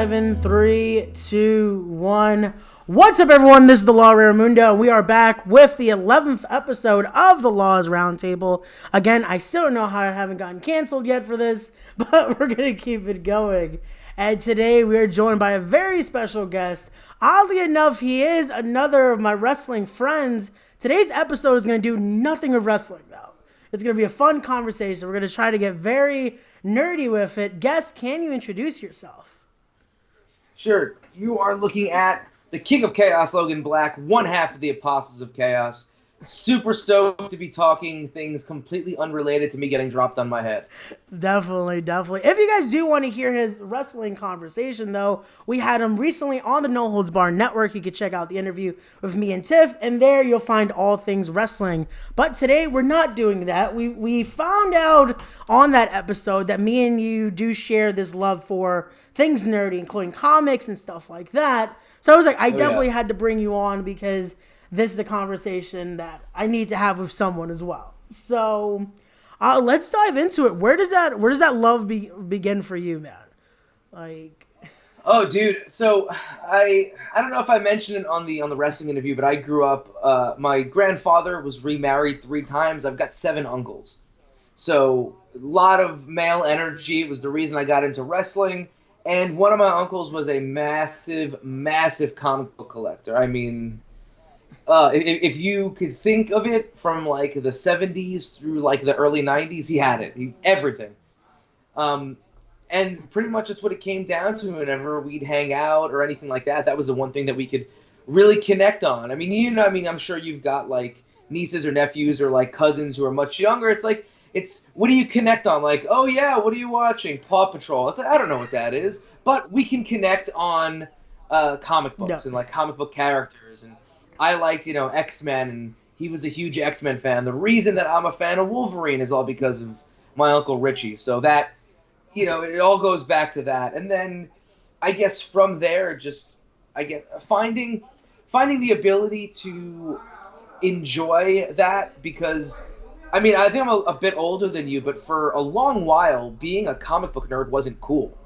live in 3, 2, 1. What's up, everyone? This is the Law Raramundo, and we are back with the 11th episode of the Law's Roundtable. Again, I still don't know how I haven't gotten canceled yet for this, but we're going to keep it going. And today we are joined by a very special guest. Oddly enough, he is another of my wrestling friends. Today's episode is going to do nothing with wrestling, though. It's going to be a fun conversation. We're going to try to get very nerdy with it. Guest, can you introduce yourself? Sure. You are looking at the King of Chaos, Logan Black, one half of the Apostles of Chaos. Super stoked to be talking things completely unrelated to me getting dropped on my head. Definitely. If you guys do want to hear his wrestling conversation, though, we had him recently on the No Holds Barred Network. You can check out the interview with me and Tiff, and there you'll find all things wrestling. But today, we're not doing that. We found out on that episode that me and you do share this love for things nerdy, including comics and stuff like that. So I was like, I definitely had to bring you on because this is a conversation that I need to have with someone as well. So let's dive into it. Where does that love begin for you, man? Oh, dude. So I don't know if I mentioned it on the wrestling interview, but I grew up. My grandfather was remarried 3 times. I've got 7 uncles, so a lot of male energy. It was the reason I got into wrestling. And one of my uncles was a massive comic book collector. I mean, if you could think of it from like the 70s through like the early 90s, he had it. everything. And pretty much that's what it came down to whenever we'd hang out or anything like that. That was the one thing that we could really connect on. I mean, I'm sure you've got like nieces or nephews or like cousins who are much younger. It's what do you connect on? Like, oh yeah, what are you watching? Paw Patrol. It's like, I don't know what that is, but we can connect on comic books and like comic book characters. And I liked, X-Men, and he was a huge X-Men fan. The reason that I'm a fan of Wolverine is all because of my Uncle Richie. So that, it all goes back to that. And then I guess from there, finding the ability to enjoy that, because I mean, I think I'm a bit older than you, but for a long while, being a comic book nerd wasn't cool.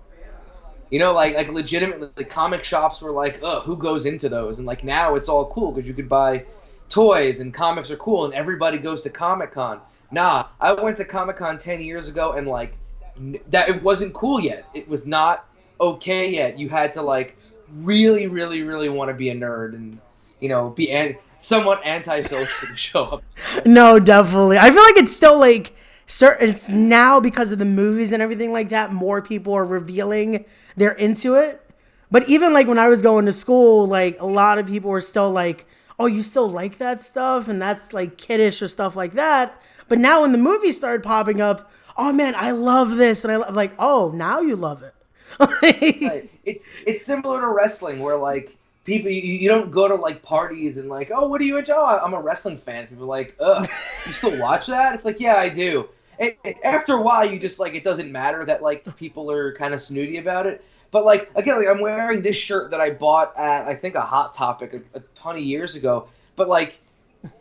Like legitimately, comic shops were like, oh, who goes into those? And like now it's all cool because you could buy toys and comics are cool and everybody goes to Comic-Con. Nah, I went to Comic-Con 10 years ago and like that it wasn't cool yet. It was not okay yet. You had to like really, really, really want to be a nerd and, be somewhat antisocial to show up. No, definitely. I feel like it's still like it's now because of the movies and everything like that. More people are revealing they're into it. But even like when I was going to school, like a lot of people were still like, "Oh, you still like that stuff?" And that's like kiddish or stuff like that. But now when the movies started popping up, "Oh man, I love this," and I like, "Oh, now you love it." Right. It's similar to wrestling where like. People, you don't go to like parties and like, oh, what do you enjoy? Oh, I'm a wrestling fan. People are like, ugh, you still watch that? It's like, yeah, I do. After a while, you just like, it doesn't matter that like people are kind of snooty about it. But like, again, like I'm wearing this shirt that I bought at, I think, a Hot Topic a ton of years ago. But like,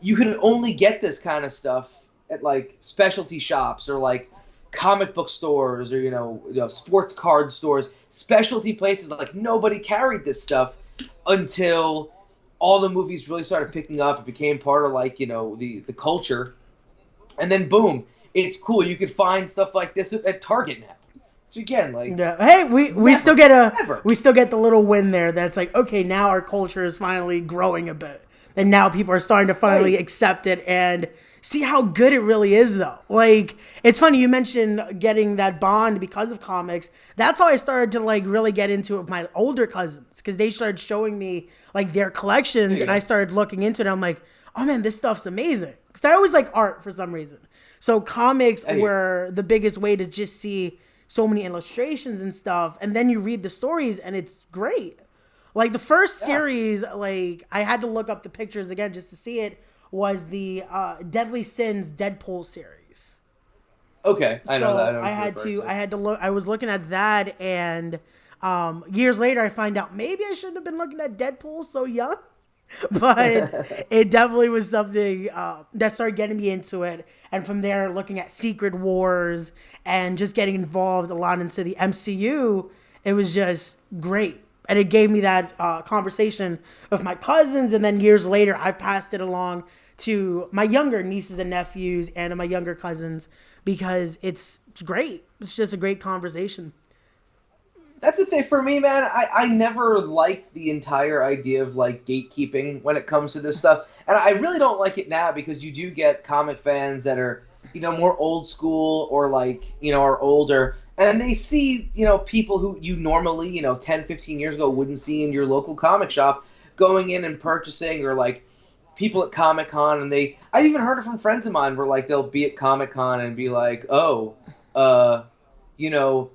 you can only get this kind of stuff at like specialty shops or like comic book stores or, sports card stores, specialty places. Like nobody carried this stuff until all the movies really started picking up. It became part of like, the culture. And then boom, it's cool. You could find stuff like this at Target now. So again, like hey, we still get the little win there that's like, okay, now our culture is finally growing a bit. And now people are starting to finally accept it and see how good it really is, though. Like, it's funny, you mentioned getting that bond because of comics. That's how I started to, like, really get into it with my older cousins, because they started showing me, like, their collections, and I started looking into it, and I'm like, oh, man, this stuff's amazing. Because I always like art for some reason. So comics were the biggest way to just see so many illustrations and stuff, and then you read the stories, and it's great. Like, the first series, like, I had to look up the pictures again just to see it, was the Deadly Sins Deadpool series. Okay, I know that. I had to look. I was looking at that, and years later, I find out maybe I shouldn't have been looking at Deadpool so young, but it definitely was something that started getting me into it. And from there, looking at Secret Wars and just getting involved a lot into the MCU It was just great. And it gave me that conversation with my cousins. And then years later, I've passed it along to my younger nieces and nephews and my younger cousins because it's great. It's just a great conversation. That's the thing for me, man. I never liked the entire idea of like gatekeeping when it comes to this stuff. And I really don't like it now because you do get comic fans that are, more old school or like, are older. And they see, people who you normally, 10, 15 years ago wouldn't see in your local comic shop going in and purchasing, or like people at Comic-Con. And I've even heard it from friends of mine where like they'll be at Comic-Con and be like,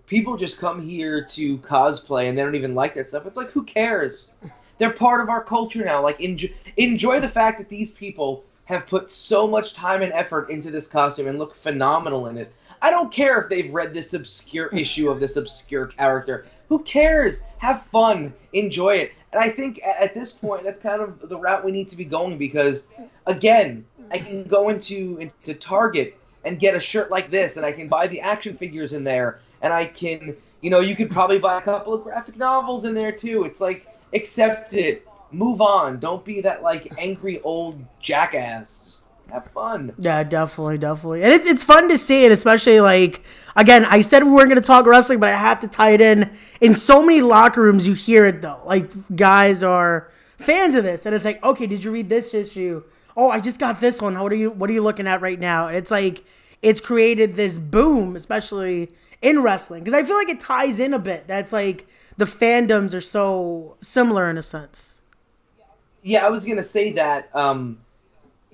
people just come here to cosplay and they don't even like that stuff. It's like, who cares? They're part of our culture now. Like, enjoy the fact that these people have put so much time and effort into this costume and look phenomenal in it. I don't care if they've read this obscure issue of this obscure character. Who cares? Have fun. Enjoy it. And I think at this point, that's kind of the route we need to be going because, again, I can go into Target and get a shirt like this, and I can buy the action figures in there, and I can, you could probably buy a couple of graphic novels in there too. It's like, accept it, move on. Don't be that like angry old jackass. Just have fun. Yeah, definitely. And it's fun to see it, especially like, again, I said we weren't going to talk wrestling, but I have to tie it in. In so many locker rooms, you hear it though. Like, guys are fans of this, and it's like, okay, did you read this issue? Oh, I just got this one. What are you looking at right now? And it's like, it's created this boom, especially in wrestling. Because I feel like it ties in a bit. That's like, the fandoms are so similar in a sense. Yeah, I was going to say that,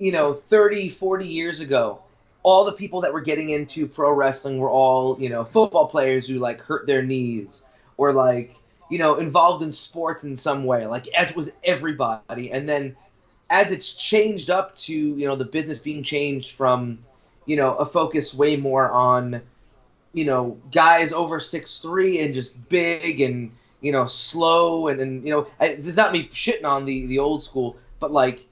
30, 40 years ago, all the people that were getting into pro wrestling were all, football players who like hurt their knees or like, involved in sports in some way. Like, it was everybody. And then as it's changed up to, the business being changed from, a focus way more on, guys over 6'3" and just big and, slow and this is not me shitting on the old school, but like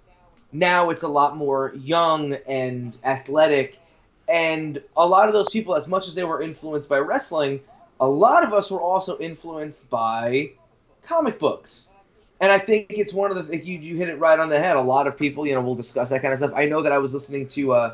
now it's a lot more young and athletic. And a lot of those people, as much as they were influenced by wrestling, a lot of us were also influenced by comic books. And I think it's one of the, you hit it right on the head. A lot of people, will discuss that kind of stuff. I know that I was listening to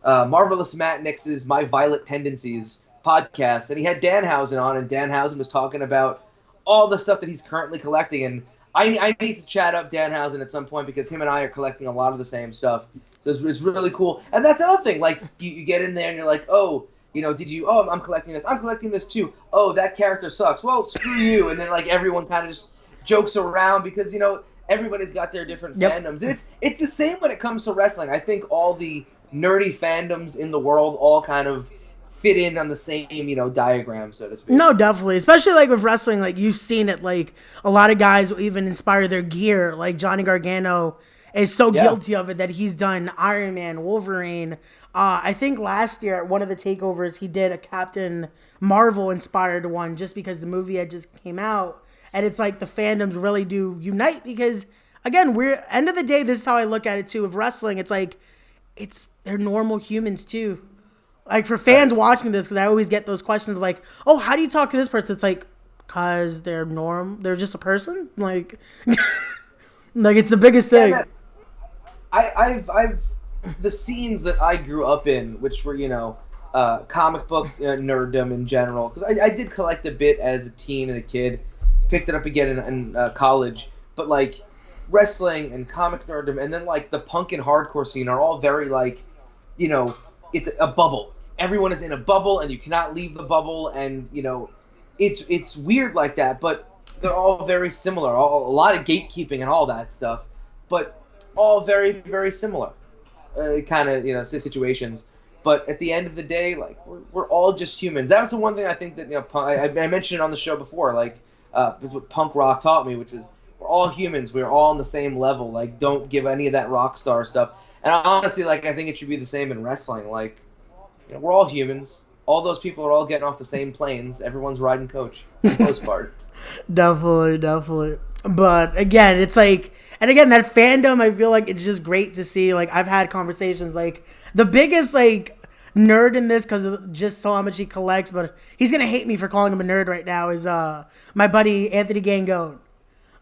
Marvelous Matt Nix's My Violent Tendencies podcast, and he had Danhausen on, and Danhausen was talking about all the stuff that he's currently collecting. And I need to chat up Danhausen at some point because him and I are collecting a lot of the same stuff. So it's really cool. And that's another thing. Like, you get in there and you're like, oh, I'm collecting this. I'm collecting this too. Oh, that character sucks. Well, screw you. And then like everyone kind of just jokes around because, everybody's got their different fandoms. And it's the same when it comes to wrestling. I think all the nerdy fandoms in the world all kind of fit in on the same, diagram, so to speak. No, definitely. Especially like with wrestling, like you've seen it, like a lot of guys will even inspire their gear. Like Johnny Gargano is so guilty of it that he's done Iron Man, Wolverine. I think last year at one of the takeovers, he did a Captain Marvel inspired one just because the movie had just came out. And it's like the fandoms really do unite because, again, end of the day, this is how I look at it too. With wrestling, it's like, they're normal humans too. Like for fans watching this, because I always get those questions like, oh, how do you talk to this person? It's like, cause they're just a person. Like, like it's the biggest thing. Man. I've the scenes that I grew up in, which were comic book nerddom in general, because I did collect a bit as a teen and a kid, picked it up again in college, but like wrestling and comic nerddom, and then like the punk and hardcore scene are all very like, it's a bubble. Everyone is in a bubble, and you cannot leave the bubble, and it's weird like that. But they're all very similar. A lot of gatekeeping and all that stuff, but all very, very similar, kind of situations. But at the end of the day, like we're all just humans. That was the one thing I think that I mentioned it on the show before. Like what punk rock taught me, which is we're all humans. We're all on the same level. Like don't give any of that rock star stuff. And honestly, like I think it should be the same in wrestling. Like, we're all humans. All those people are all getting off the same planes. Everyone's riding coach, for the most part. Definitely. But again, it's like, and again, that fandom, I feel like it's just great to see. Like I've had conversations. Like the biggest, like nerd in this because of just so how much he collects, but he's gonna hate me for calling him a nerd right now. Is my buddy Anthony Gangone.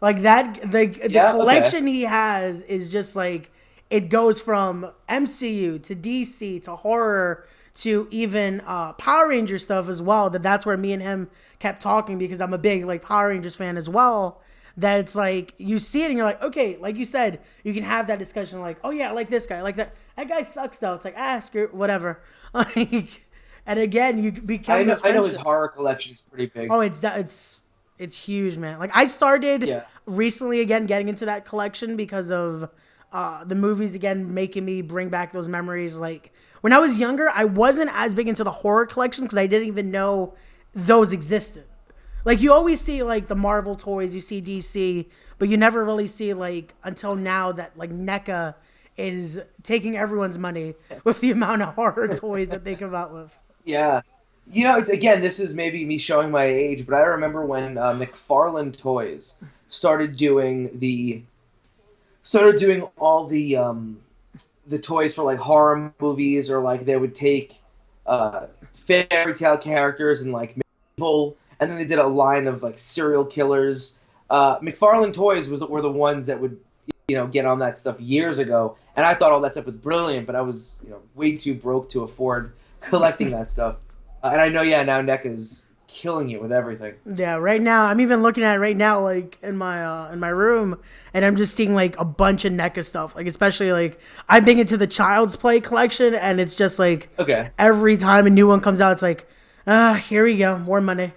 Like that, the collection he has is just like it goes from MCU to DC to horror to even Power Ranger stuff as well. That's where me and him kept talking because I'm a big like Power Rangers fan as well. That it's like you see it and you're like, okay, like you said, you can have that discussion like, oh yeah, I like this guy, I like that. That guy sucks though. It's like screw whatever. Like, and again, you become. I know his horror collection is pretty big. Oh, it's huge, man. Like I started recently again getting into that collection because of the movies again making me bring back those memories. Like when I was younger, I wasn't as big into the horror collection because I didn't even know those existed. Like you always see like the Marvel toys, you see DC, but you never really see like until now that like NECA is taking everyone's money with the amount of horror toys that they come out with. Yeah. You know, again, this is maybe me showing my age, but I remember when McFarlane Toys started doing all the toys for like horror movies, or like they would take fairy tale characters and like people, and then they did a line of like serial killers. McFarlane Toys were the ones that would get on that stuff years ago, and I thought all that stuff was brilliant, but I was way too broke to afford collecting that stuff. And I know, now NECA is killing it with everything. Yeah, right now I'm even looking at it right now, like in my room, and I'm just seeing like a bunch of NECA stuff. Like especially like I'm big into the Child's Play collection, and it's just like every time a new one comes out, it's like, here we go, more money.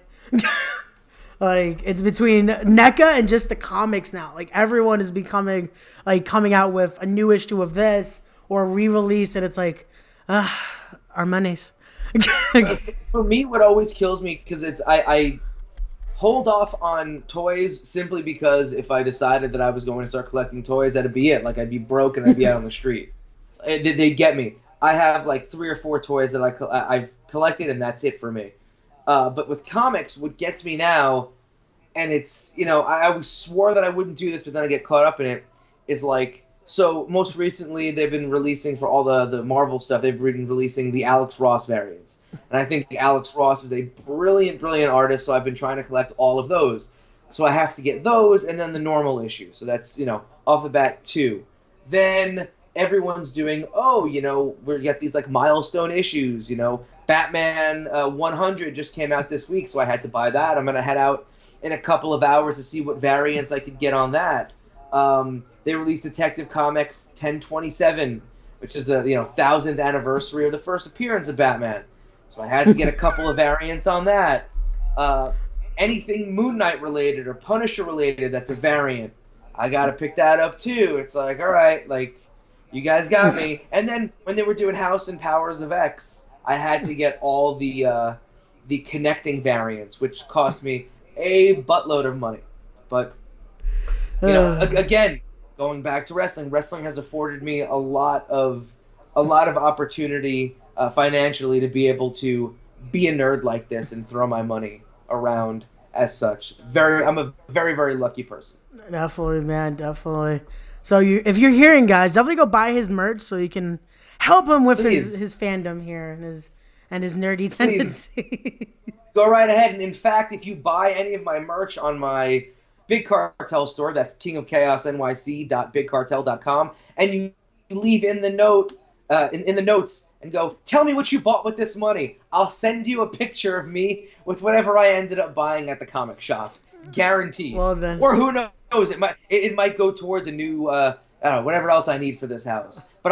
Like it's between NECA and just the comics now. Like everyone is becoming like coming out with a new issue of this or a re-release, and it's like, our monies. For me, what always kills me, because I hold off on toys simply because if I decided that I was going to start collecting toys, that'd be it. Like I'd be broke and I'd be out on the street. They'd get me. I have like 3 or 4 toys that I've collected, and that's it for me. But with comics, what gets me now, and it's I always swore that I wouldn't do this, but then I get caught up in it, is like. So most recently, they've been releasing for all the Marvel stuff. They've been releasing the Alex Ross variants, and I think Alex Ross is a brilliant artist. So I've been trying to collect all of those. So I have to get those, and then the normal issue. So that's off the bat 2. Then everyone's doing we get these like milestone issues. Batman 100 just came out this week, so I had to buy that. I'm gonna head out in a couple of hours to see what variants I could get on that. They released Detective Comics 1027, which is the 1000th anniversary of the first appearance of Batman. So I had to get a couple of variants on that. Anything Moon Knight related or Punisher related that's a variant, I got to pick that up too. It's like, all right, like you guys got me. And then when they were doing House and Powers of X, I had to get all the connecting variants, which cost me a buttload of money. But again, going back to wrestling has afforded me a lot of opportunity financially to be able to be a nerd like this and throw my money around as such. I'm a very, very lucky person. Definitely, man, definitely. So if you're hearing, guys, definitely go buy his merch so you can help him with his fandom here and his nerdy tendency. Go right ahead, and in fact, if you buy any of my merch on my Big Cartel store, that's kingofchaosnyc.bigcartel.com, and you leave in the note in the notes and go, tell me what you bought with this money. I'll send you a picture of me with whatever I ended up buying at the comic shop, guaranteed. Well then, or who knows, it might go towards a new I don't know, whatever else I need for this house. But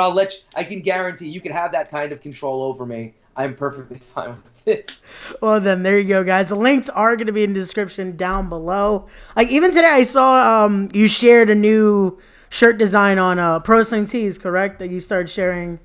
I can guarantee you can have that kind of control over me. I'm perfectly fine with it. Well then, there you go, guys. The links are going to be in the description down below. Like even today, I saw you shared a new shirt design on Pro Wrestling Tees, correct? That you started sharing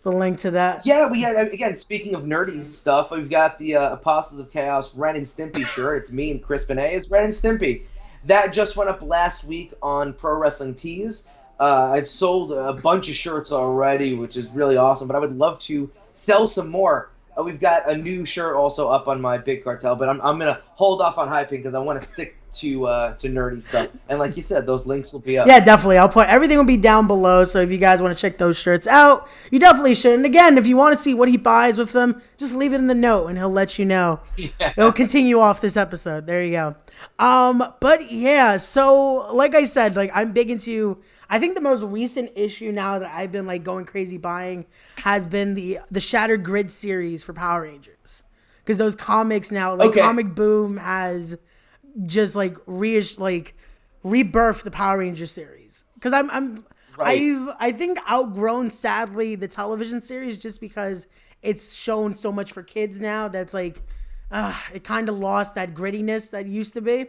the link to that. Yeah, we had, again, speaking of nerdy stuff, we've got the Apostles of Chaos Ren and Stimpy shirt. It's me and Chris Benet as Ren and Stimpy. That just went up last week on Pro Wrestling Tees. I've sold a bunch of shirts already, which is really awesome, but I would love to sell some more. we've got a new shirt also up on my Big Cartel, but I'm gonna hold off on hyping because I want to stick to nerdy stuff. And like you said, those links will be up. Yeah, definitely. I'll put everything will be down below. So if you guys want to check those shirts out, you definitely should. And again, if you want to see what he buys with them, just leave it in the note and he'll let you know. Yeah. It'll continue off this episode. There you go. But yeah, so like I said, like I'm big into. I think the most recent issue now that I've been like going crazy buying has been the Shattered Grid series for Power Rangers, because those comics now, like Comic Boom has just like rebirthed the Power Rangers series. Because I think outgrown sadly the television series just because it's shown so much for kids now that's like it kind of lost that grittiness that used to be.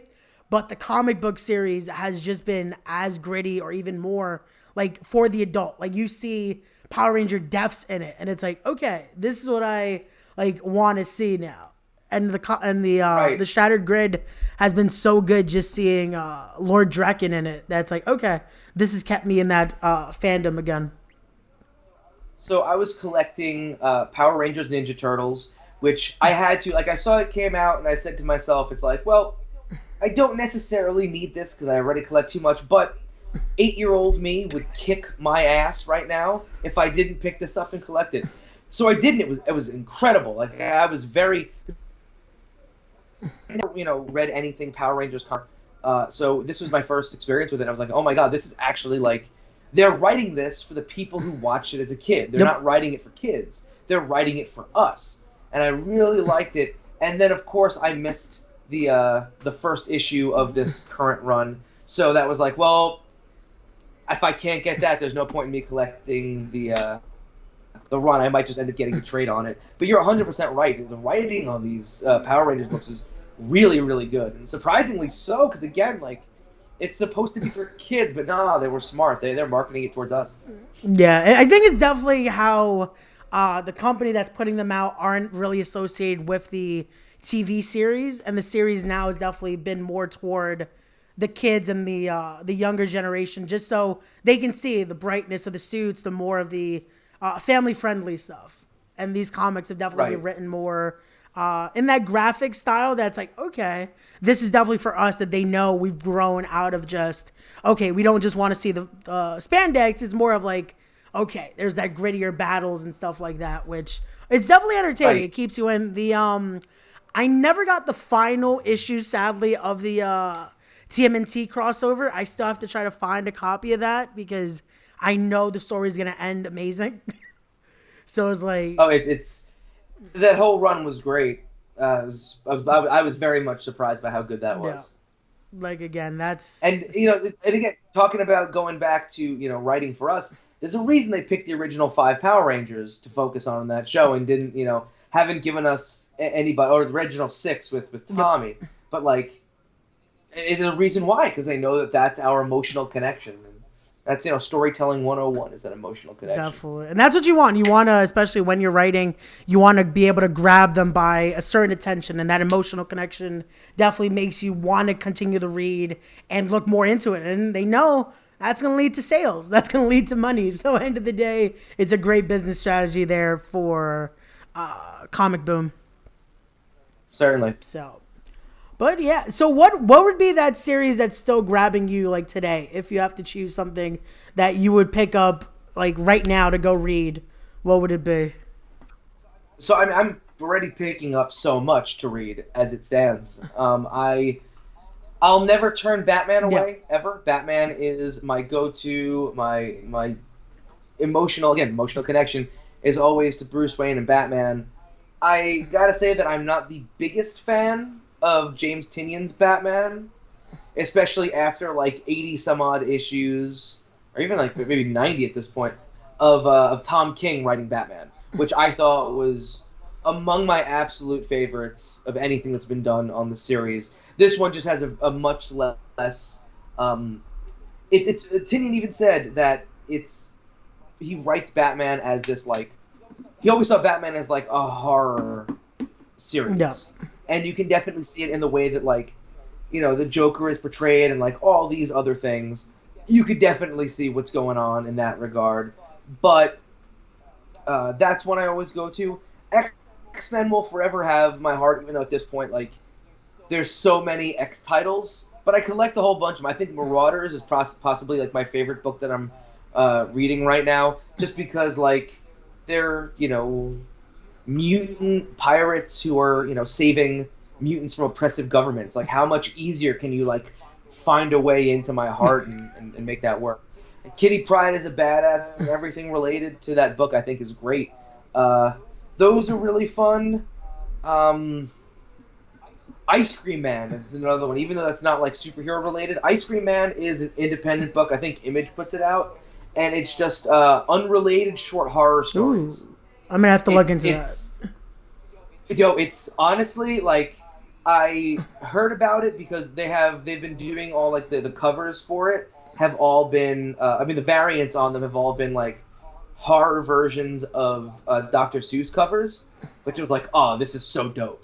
But the comic book series has just been as gritty or even more like for the adult. Like you see Power Ranger deaths in it, and it's like, okay, this is what I like want to see now. And the Shattered Grid has been so good just seeing Lord Draken in it. That's like, okay, this has kept me in that fandom again. So I was collecting Power Rangers Ninja Turtles, which I had to, like I saw it came out and I said to myself, it's like, well, I don't necessarily need this because I already collect too much, but 8-year-old me would kick my ass right now if I didn't pick this up and collect it. So I didn't. It was incredible. Like I was very, I never, read anything Power Rangers. So this was my first experience with it. I was like, oh my god, this is actually like they're writing this for the people who watched it as a kid. They're not writing it for kids. They're writing it for us, and I really liked it. And then of course I missed the first issue of this current run, so that was like, well, if I can't get that, there's no point in me collecting the run. I might just end up getting a trade on it. But you're 100% right. The writing on these Power Rangers books is really, really good, and surprisingly so. Because again, like it's supposed to be for kids, but no, they were smart. They're marketing it towards us. Yeah, I think it's definitely how the company that's putting them out aren't really associated with the TV series, and the series now has definitely been more toward the kids and the younger generation, just so they can see the brightness of the suits, the more of the family friendly stuff. And these comics have definitely been written more in that graphic style. That's like, okay, this is definitely for us, that they know we've grown out of just, okay, we don't just want to see the spandex. It's more of like, okay, there's that grittier battles and stuff like that, which it's definitely entertaining. It keeps you in the I never got the final issue, sadly, of the TMNT crossover. I still have to try to find a copy of that because I know the story is going to end amazing. So it's like... Oh, it's that whole run was great. I was very much surprised by how good that was. Yeah. Like, again, that's... And, again, talking about going back to, writing for us, there's a reason they picked the original 5 Power Rangers to focus on in that show and didn't, haven't given us anybody, or the original 6 with Tommy. Yep. But, like, it's a reason why, because they know that that's our emotional connection. And that's, storytelling 101 is that emotional connection. Definitely. And that's what you want. You want to, especially when you're writing, you want to be able to grab them by a certain attention, and that emotional connection definitely makes you want to continue to read and look more into it. And they know that's going to lead to sales. That's going to lead to money. So, end of the day, it's a great business strategy there for... Comic Boom. Certainly. So, but yeah. So what would be that series that's still grabbing you like today? If you have to choose something that you would pick up like right now to go read, what would it be? So I'm already picking up so much to read as it stands. I'll never turn Batman away ever. Batman is my go-to. My emotional connection is always to Bruce Wayne and Batman. I gotta say that I'm not the biggest fan of James Tynion's Batman, especially after like 80 some odd issues, or even like maybe 90 at this point, of Tom King writing Batman, which I thought was among my absolute favorites of anything that's been done on the series. This one just has a much less. Tynion even said that he writes Batman as this like. He always saw Batman as like a horror series, and you can definitely see it in the way that like, the Joker is portrayed and like all these other things. You could definitely see what's going on in that regard, but that's one I always go to. X-Men will forever have my heart, even though at this point, like, there's so many X titles. But I collect a whole bunch of them. I think Marauders is possibly, like, my favorite book that I'm reading right now, just because, like, they're, you know, mutant pirates who are, you know, saving mutants from oppressive governments. Like, how much easier can you, like, find a way into my heart and make that work? And Kitty Pryde is a badass, and everything related to that book I think is great. Those are really fun. Ice Cream Man is another one, even though that's not like superhero related. Ice Cream Man is an independent book. I think Image puts it out, and it's just unrelated short horror stories. Ooh, I'm gonna have to look into that. Yo, it's honestly like, I heard about it because they've been doing all like the covers for it have all been the variants on them have all been like horror versions of Dr. Seuss covers, which was like, oh, this is so dope.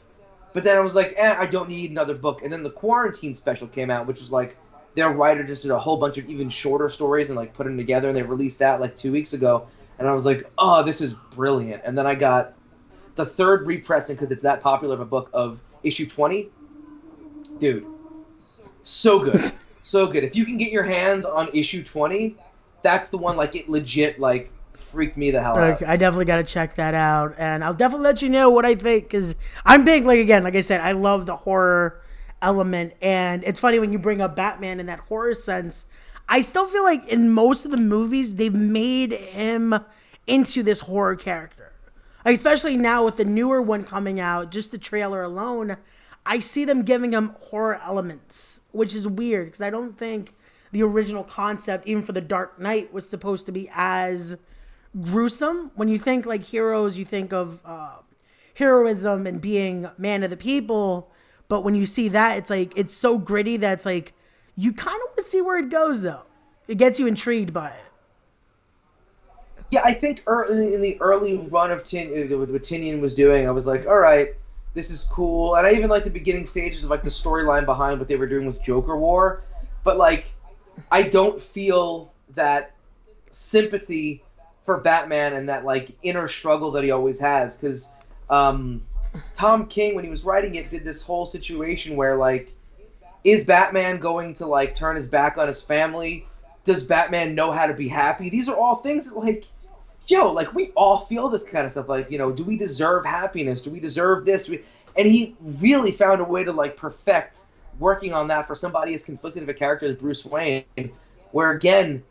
But then I was like, I don't need another book. And then the Quarantine special came out, which was like, their writer just did a whole bunch of even shorter stories and like put them together, and they released that like 2 weeks ago. And I was like, oh, this is brilliant. And then I got the third repressing, because it's that popular of a book, of issue 20. Dude, so good. So good. If you can get your hands on issue 20, that's the one, like, it legit, like, freaked me the hell out. I definitely got to check that out, and I'll definitely let you know what I think, because I'm big, like I said, I love the horror element, and it's funny when you bring up Batman in that horror sense. I still feel like in most of the movies, they've made him into this horror character. Like, especially now with the newer one coming out, just the trailer alone, I see them giving him horror elements, which is weird, because I don't think the original concept, even for the Dark Knight, was supposed to be as gruesome. When you think like heroes, you think of heroism and being man of the people, but when you see that, it's like, it's so gritty that it's like, you kind of want to see where it goes, though. It gets you intrigued by it. Yeah, I think in the early run of what Tynion was doing, I was like, all right, this is cool. And I even like the beginning stages of like the storyline behind what they were doing with Joker War. But like, I don't feel that sympathy for Batman and that like inner struggle that he always has, because Tom King, when he was writing it, did this whole situation where like, is Batman going to like turn his back on his family? Does Batman know how to be happy? These are all things that like, yo, like, we all feel this kind of stuff. Like, you know, do we deserve happiness? Do we deserve this? And he really found a way to like perfect working on that for somebody as conflicted of a character as Bruce Wayne, where again,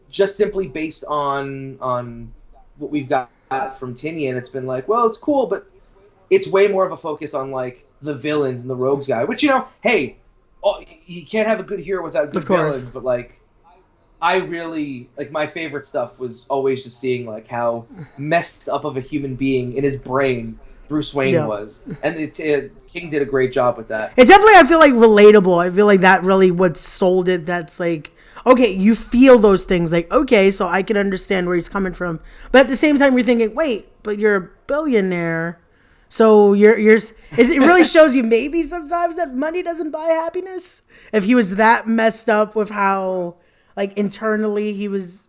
just simply based on what we've got from Tynion, it's been like, well, it's cool, but it's way more of a focus on like the villains and the rogues guy, which, you know, hey, you can't have a good hero without good villains, but like, I really, like, my favorite stuff was always just seeing like how messed up of a human being in his brain Bruce Wayne was, and King did a great job with that. It's definitely, I feel like, relatable. I feel like that really what sold it. That's like, okay, you feel those things, like, okay, so I can understand where he's coming from, but at the same time, you're thinking, wait, but you're a billionaire, so it really shows you maybe sometimes that money doesn't buy happiness. If he was that messed up with how, like, internally he was.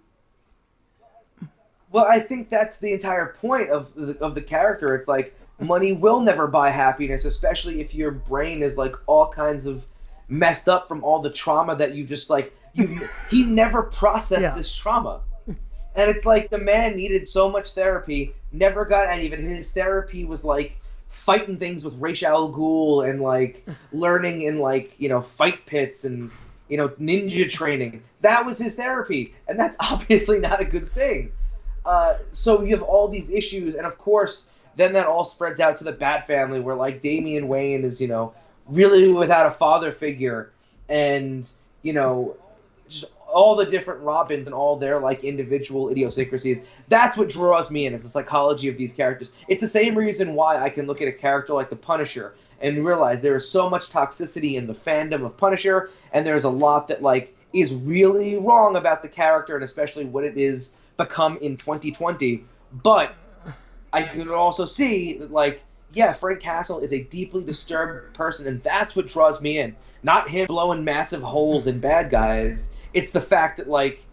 Well, I think that's the entire point of the character. It's like, money will never buy happiness, especially if your brain is like all kinds of messed up from all the trauma that you just like. He never processed this trauma, and it's like the man needed so much therapy, never got any of it. His therapy was like fighting things with Ra's al Ghul and like learning in like, you know, fight pits and, you know, ninja training. That was his therapy, and that's obviously not a good thing. So you have all these issues, and of course, then that all spreads out to the Bat family, where like Damian Wayne is, you know, really without a father figure, and, you know, just all the different Robins and all their like individual idiosyncrasies. That's what draws me in, is the psychology of these characters. It's the same reason why I can look at a character like the Punisher and realize there is so much toxicity in the fandom of Punisher, and there's a lot that like is really wrong about the character, and especially what it is become in 2020. But I could also see that, like, yeah, Frank Castle is a deeply disturbed person, and that's what draws me in. Not him blowing massive holes in bad guys. It's the fact that, like,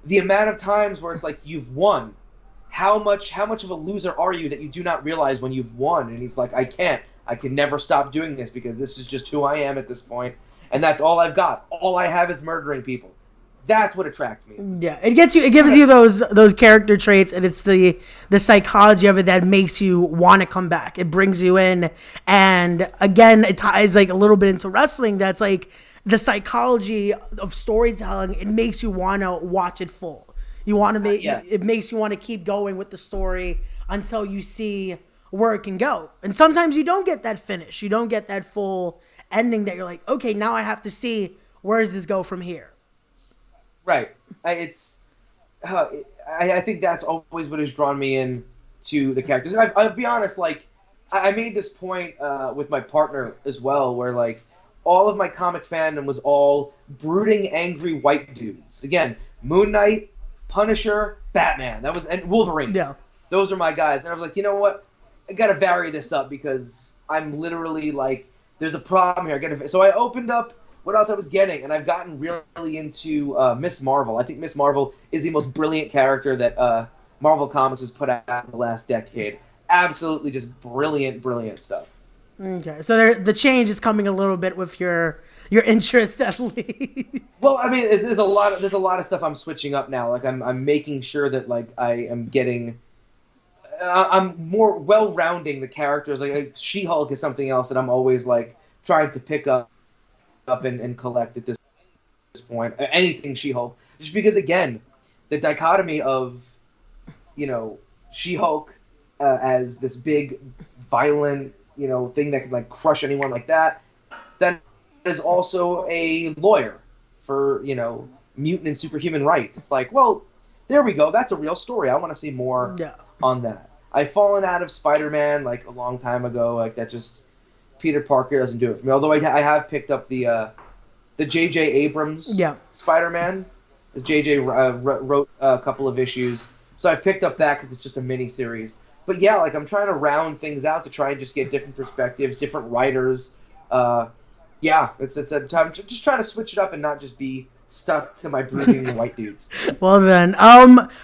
the amount of times where it's like, you've won. how much of a loser are you that you do not realize when you've won? And he's like, I can never stop doing this because this is just who I am at this point, and that's all I've got. All I have is murdering people. That's what attracts me. Yeah, it gives you those character traits, and it's the psychology of it that makes you want to come back. It brings you in, and again, it ties like a little bit into wrestling. That's like the psychology of storytelling. It makes you want to watch it full. You want to make it makes you want to keep going with the story until you see where it can go. And sometimes you don't get that finish. You don't get that full ending that you're like, okay, now I have to see where does this go from here. Right. I think that's always what has drawn me in to the characters. And I'll be honest, like, I made this point with my partner as well, where, like, all of my comic fandom was all brooding, angry white dudes. Again, Moon Knight, Punisher, Batman. And Wolverine. Yeah. Those are my guys. And I was like, you know what? I got to vary this up because I'm literally, like, there's a problem here. So I opened up what else I was getting, and I've gotten really into Miss Marvel. I think Miss Marvel is the most brilliant character that Marvel Comics has put out in the last decade. Absolutely just brilliant stuff. Okay, so the change is coming a little bit with your interest at least. Well, I mean, there's a lot of stuff I'm switching up now. Like I'm making sure that like I am getting, I'm more well-rounding the characters. Like She-Hulk is something else that I'm always like trying to pick up and collect at this point. Anything She-Hulk, just because again, the dichotomy of, you know, She-Hulk as this big, violent, you know, thing that could like crush anyone like that. That is also a lawyer for, you know, mutant and superhuman rights. It's like, well, there we go. That's a real story. I want to see more on that. I've fallen out of Spider-Man like a long time ago. Like that just Peter Parker doesn't do it for me. Although I have picked up the J.J. Abrams Spider-Man. As J.J. wrote a couple of issues. So I picked up that because it's just a mini-series. But yeah, like I'm trying to round things out to try and just get different perspectives, different writers. Yeah, it's a time just trying to switch it up and not just be stuck to my brooding white dudes. Well then,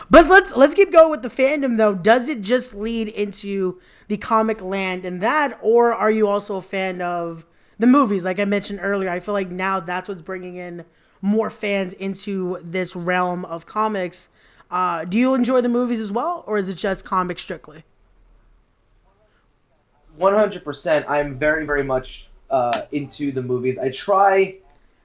but let's keep going with the fandom though. Does it just lead into the comic land and that, or are you also a fan of the movies? Like I mentioned earlier, I feel like now that's what's bringing in more fans into this realm of comics. Do you enjoy the movies as well, or is it just comics strictly? 100%. I'm very, very much into the movies. I try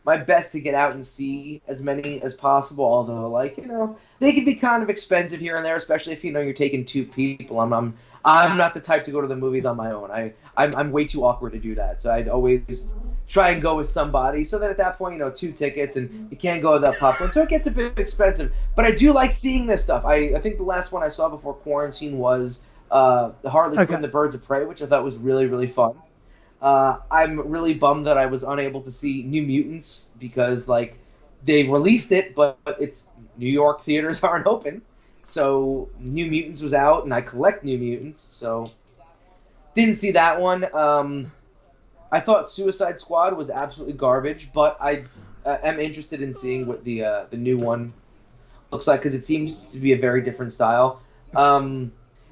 my best to get out and see as many as possible, although, like, you know, they can be kind of expensive here and there, especially if, you know, you're taking two people. I'm not the type to go to the movies on my own. I'm way too awkward to do that, so I'd always try and go with somebody, so that at that point, you know, 2 tickets, and you can't go without popcorn, so it gets a bit expensive. But I do like seeing this stuff. I think the last one I saw before quarantine was the Harley Quinn, the Birds of Prey, which I thought was really, really fun. I'm really bummed that I was unable to see New Mutants because, like, they released it, but it's New York theaters aren't open. So New Mutants was out, and I collect New Mutants, so didn't see that one. I thought Suicide Squad was absolutely garbage, but I am interested in seeing what the new one looks like because it seems to be a very different style.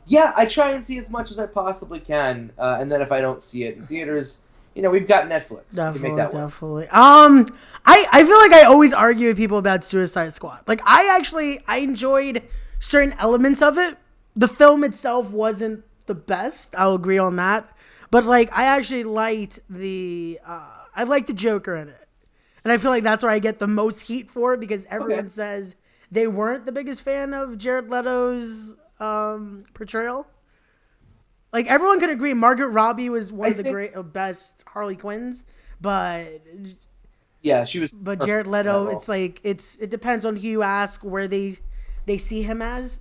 Yeah, I try and see as much as I possibly can, and then if I don't see it in theaters, you know, we've got Netflix. Definitely. I feel like I always argue with people about Suicide Squad. Like, I enjoyed certain elements of it. The film itself wasn't the best. I'll agree on that. But, like, I actually liked the Joker in it. And I feel like that's where I get the most heat for it because everyone says they weren't the biggest fan of Jared Leto's portrayal. Like everyone could agree Margaret Robbie was one of the best Harley Quinns, but yeah, she was. But Jared Leto, it's like it depends on who you ask where they see him as.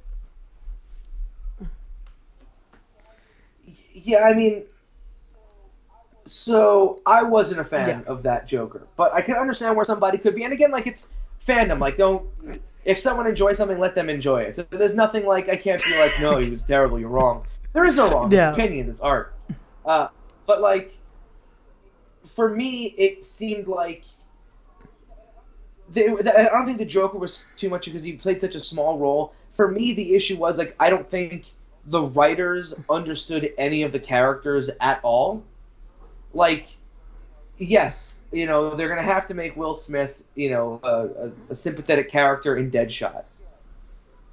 Yeah, I mean, so I wasn't a fan of that Joker, but I can understand where somebody could be. And again, like it's fandom. Like if someone enjoys something, let them enjoy it. So there's nothing like I can't be like, no, he was terrible. You're wrong. There is no wrong. It's opinion. It's art. But like, for me, it seemed like I don't think the Joker was too much because he played such a small role. for me, the issue was like I don't think the writers understood any of the characters at all. Like, yes, they're gonna have to make Will Smith, a sympathetic character in Deadshot.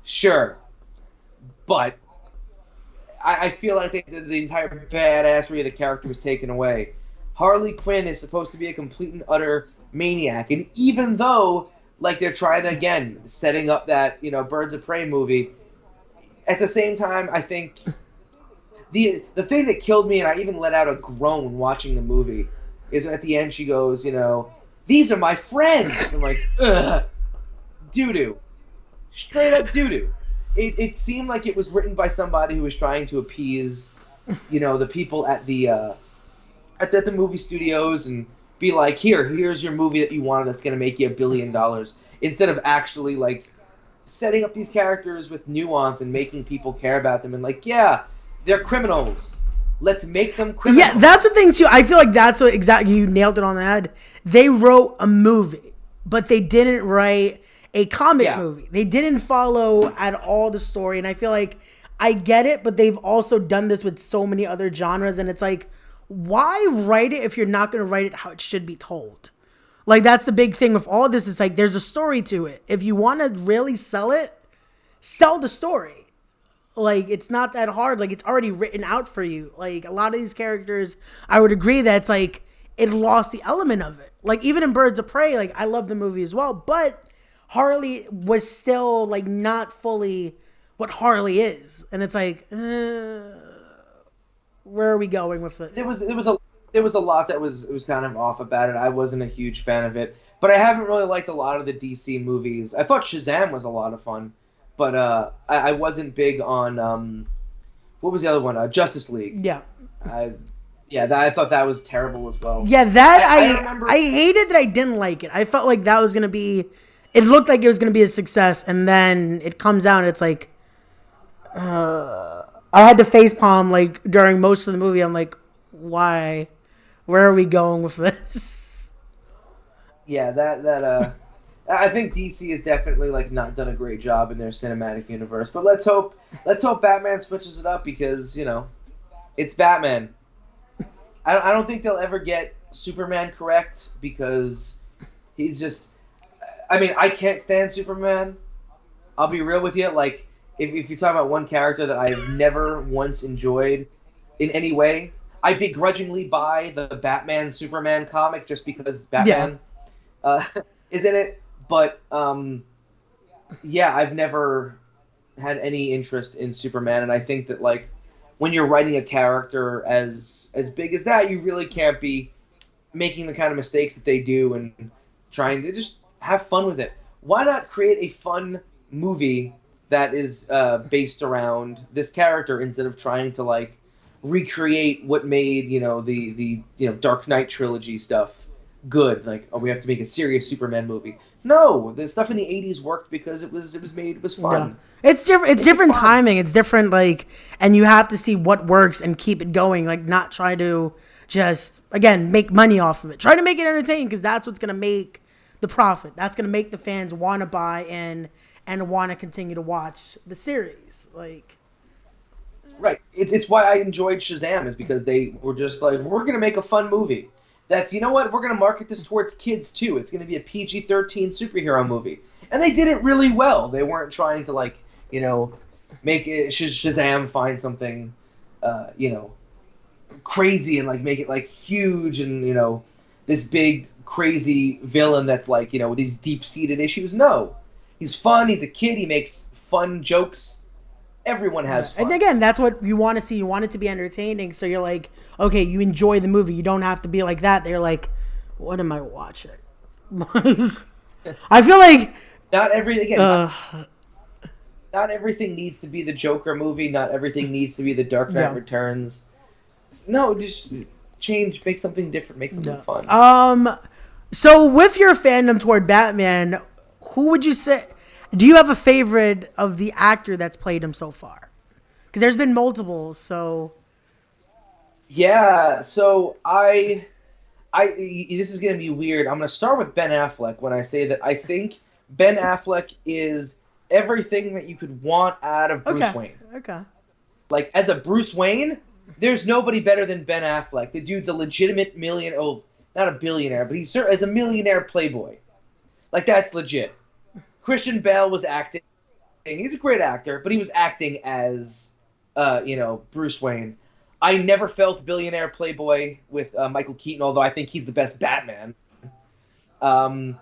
Sure, but I feel like the entire badassery of the character was taken away. Harley Quinn is supposed to be a complete and utter maniac, and even though like they're trying to again setting up that Birds of Prey movie, at the same time I think the thing that killed me, and I even let out a groan watching the movie, is at the end she goes, these are my friends. I'm like, ugh, doo doo, straight up doo doo. It seemed like it was written by somebody who was trying to appease, the people at the movie studios and be like, here's your movie that you wanted that's going to make you $1 billion, instead of actually like setting up these characters with nuance and making people care about them and like, yeah, they're criminals. Let's make them criminals. Yeah, that's the thing too. I feel like that's what exactly you nailed it on the head. They wrote a movie, but they didn't write a comic movie. They didn't follow at all the story, and I feel like I get it, but they've also done this with so many other genres, and it's like, why write it if you're not going to write it how it should be told? Like, that's the big thing with all this. It's like, there's a story to it. If you want to really sell it, sell the story. Like, it's not that hard. Like, it's already written out for you. Like, a lot of these characters, I would agree that it's like, it lost the element of it. Like, even in Birds of Prey, like, I love the movie as well, but Harley was still like not fully what Harley is, and it's like, where are we going with this? There was a lot that was kind of off about it. I wasn't a huge fan of it, but I haven't really liked a lot of the DC movies. I thought Shazam was a lot of fun, but I wasn't big on what was the other one? Justice League. Yeah. I thought that was terrible as well. Yeah, I hated that I didn't like it. I felt like that was gonna be. It looked like it was going to be a success, and then it comes out, and it's like, I had to facepalm, like, during most of the movie. I'm like, why? Where are we going with this? Yeah, I think DC has definitely, like, not done a great job in their cinematic universe, but let's hope Batman switches it up because, it's Batman. I don't think they'll ever get Superman correct because he's just... I mean, I can't stand Superman. I'll be real with you. Like, if you're talking about one character that I have never once enjoyed in any way, I begrudgingly buy the Batman Superman comic just because Batman is in it. But, I've never had any interest in Superman. And I think that, like, when you're writing a character as big as that, you really can't be making the kind of mistakes that they do and trying to just have fun with it. Why not create a fun movie that is based around this character instead of trying to like recreate what made the Dark Knight trilogy stuff good? Like, we have to make a serious Superman movie. No, the stuff in the '80s worked because it was fun. Yeah. It's different. It's different timing. It's different, like, and you have to see what works and keep it going. Like, not try to just again make money off of it. Try to make it entertaining because that's what's gonna make the profit. That's going to make the fans want to buy in and want to continue to watch the series. Like, right. It's why I enjoyed Shazam, is because they were just like, we're going to make a fun movie. That's, we're going to market this towards kids too. It's going to be a PG-13 superhero movie. And they did it really well. They weren't trying to like, make it Shazam find something, crazy and like make it like huge and, this big crazy villain that's like, with these deep-seated issues. No. He's fun, he's a kid, he makes fun jokes. Everyone has fun. And again, that's what you want to see. You want it to be entertaining, so you're like, okay, you enjoy the movie. You don't have to be like that. They're like, what am I watching? I feel like... Not everything needs to be the Joker movie. Not everything needs to be the Dark Knight Returns. No, just... change, make something different, make something fun. So with your fandom toward Batman, who would you say? Do you have a favorite of the actor that's played him so far? Because there's been multiple. So yeah, so I this is gonna be weird. I'm gonna start with Ben Affleck when I say that I think Ben Affleck is everything that you could want out of Bruce Wayne. Okay. Like, as a Bruce Wayne, there's nobody better than Ben Affleck. The dude's a legitimate millionaire. Oh, not a billionaire, but he's a millionaire playboy. Like, that's legit. Christian Bale was acting. He's a great actor, but he was acting as, Bruce Wayne. I never felt billionaire playboy with Michael Keaton, although I think he's the best Batman. And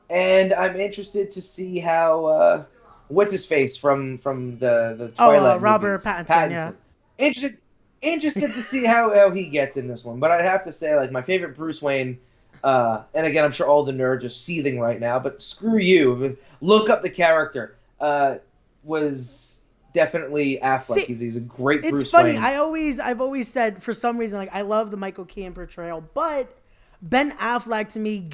I'm interested to see how what's his face from the Twilight Robert movies. Pattinson. Yeah. Interested to see how he gets in this one. But I'd have to say, like, my favorite Bruce Wayne, and again, I'm sure all the nerds are seething right now, but screw you. Look up the character. Was definitely Affleck. He's a great Bruce Wayne. It's funny. I've always said, for some reason, like, I love the Michael Keaton portrayal, but Ben Affleck to me,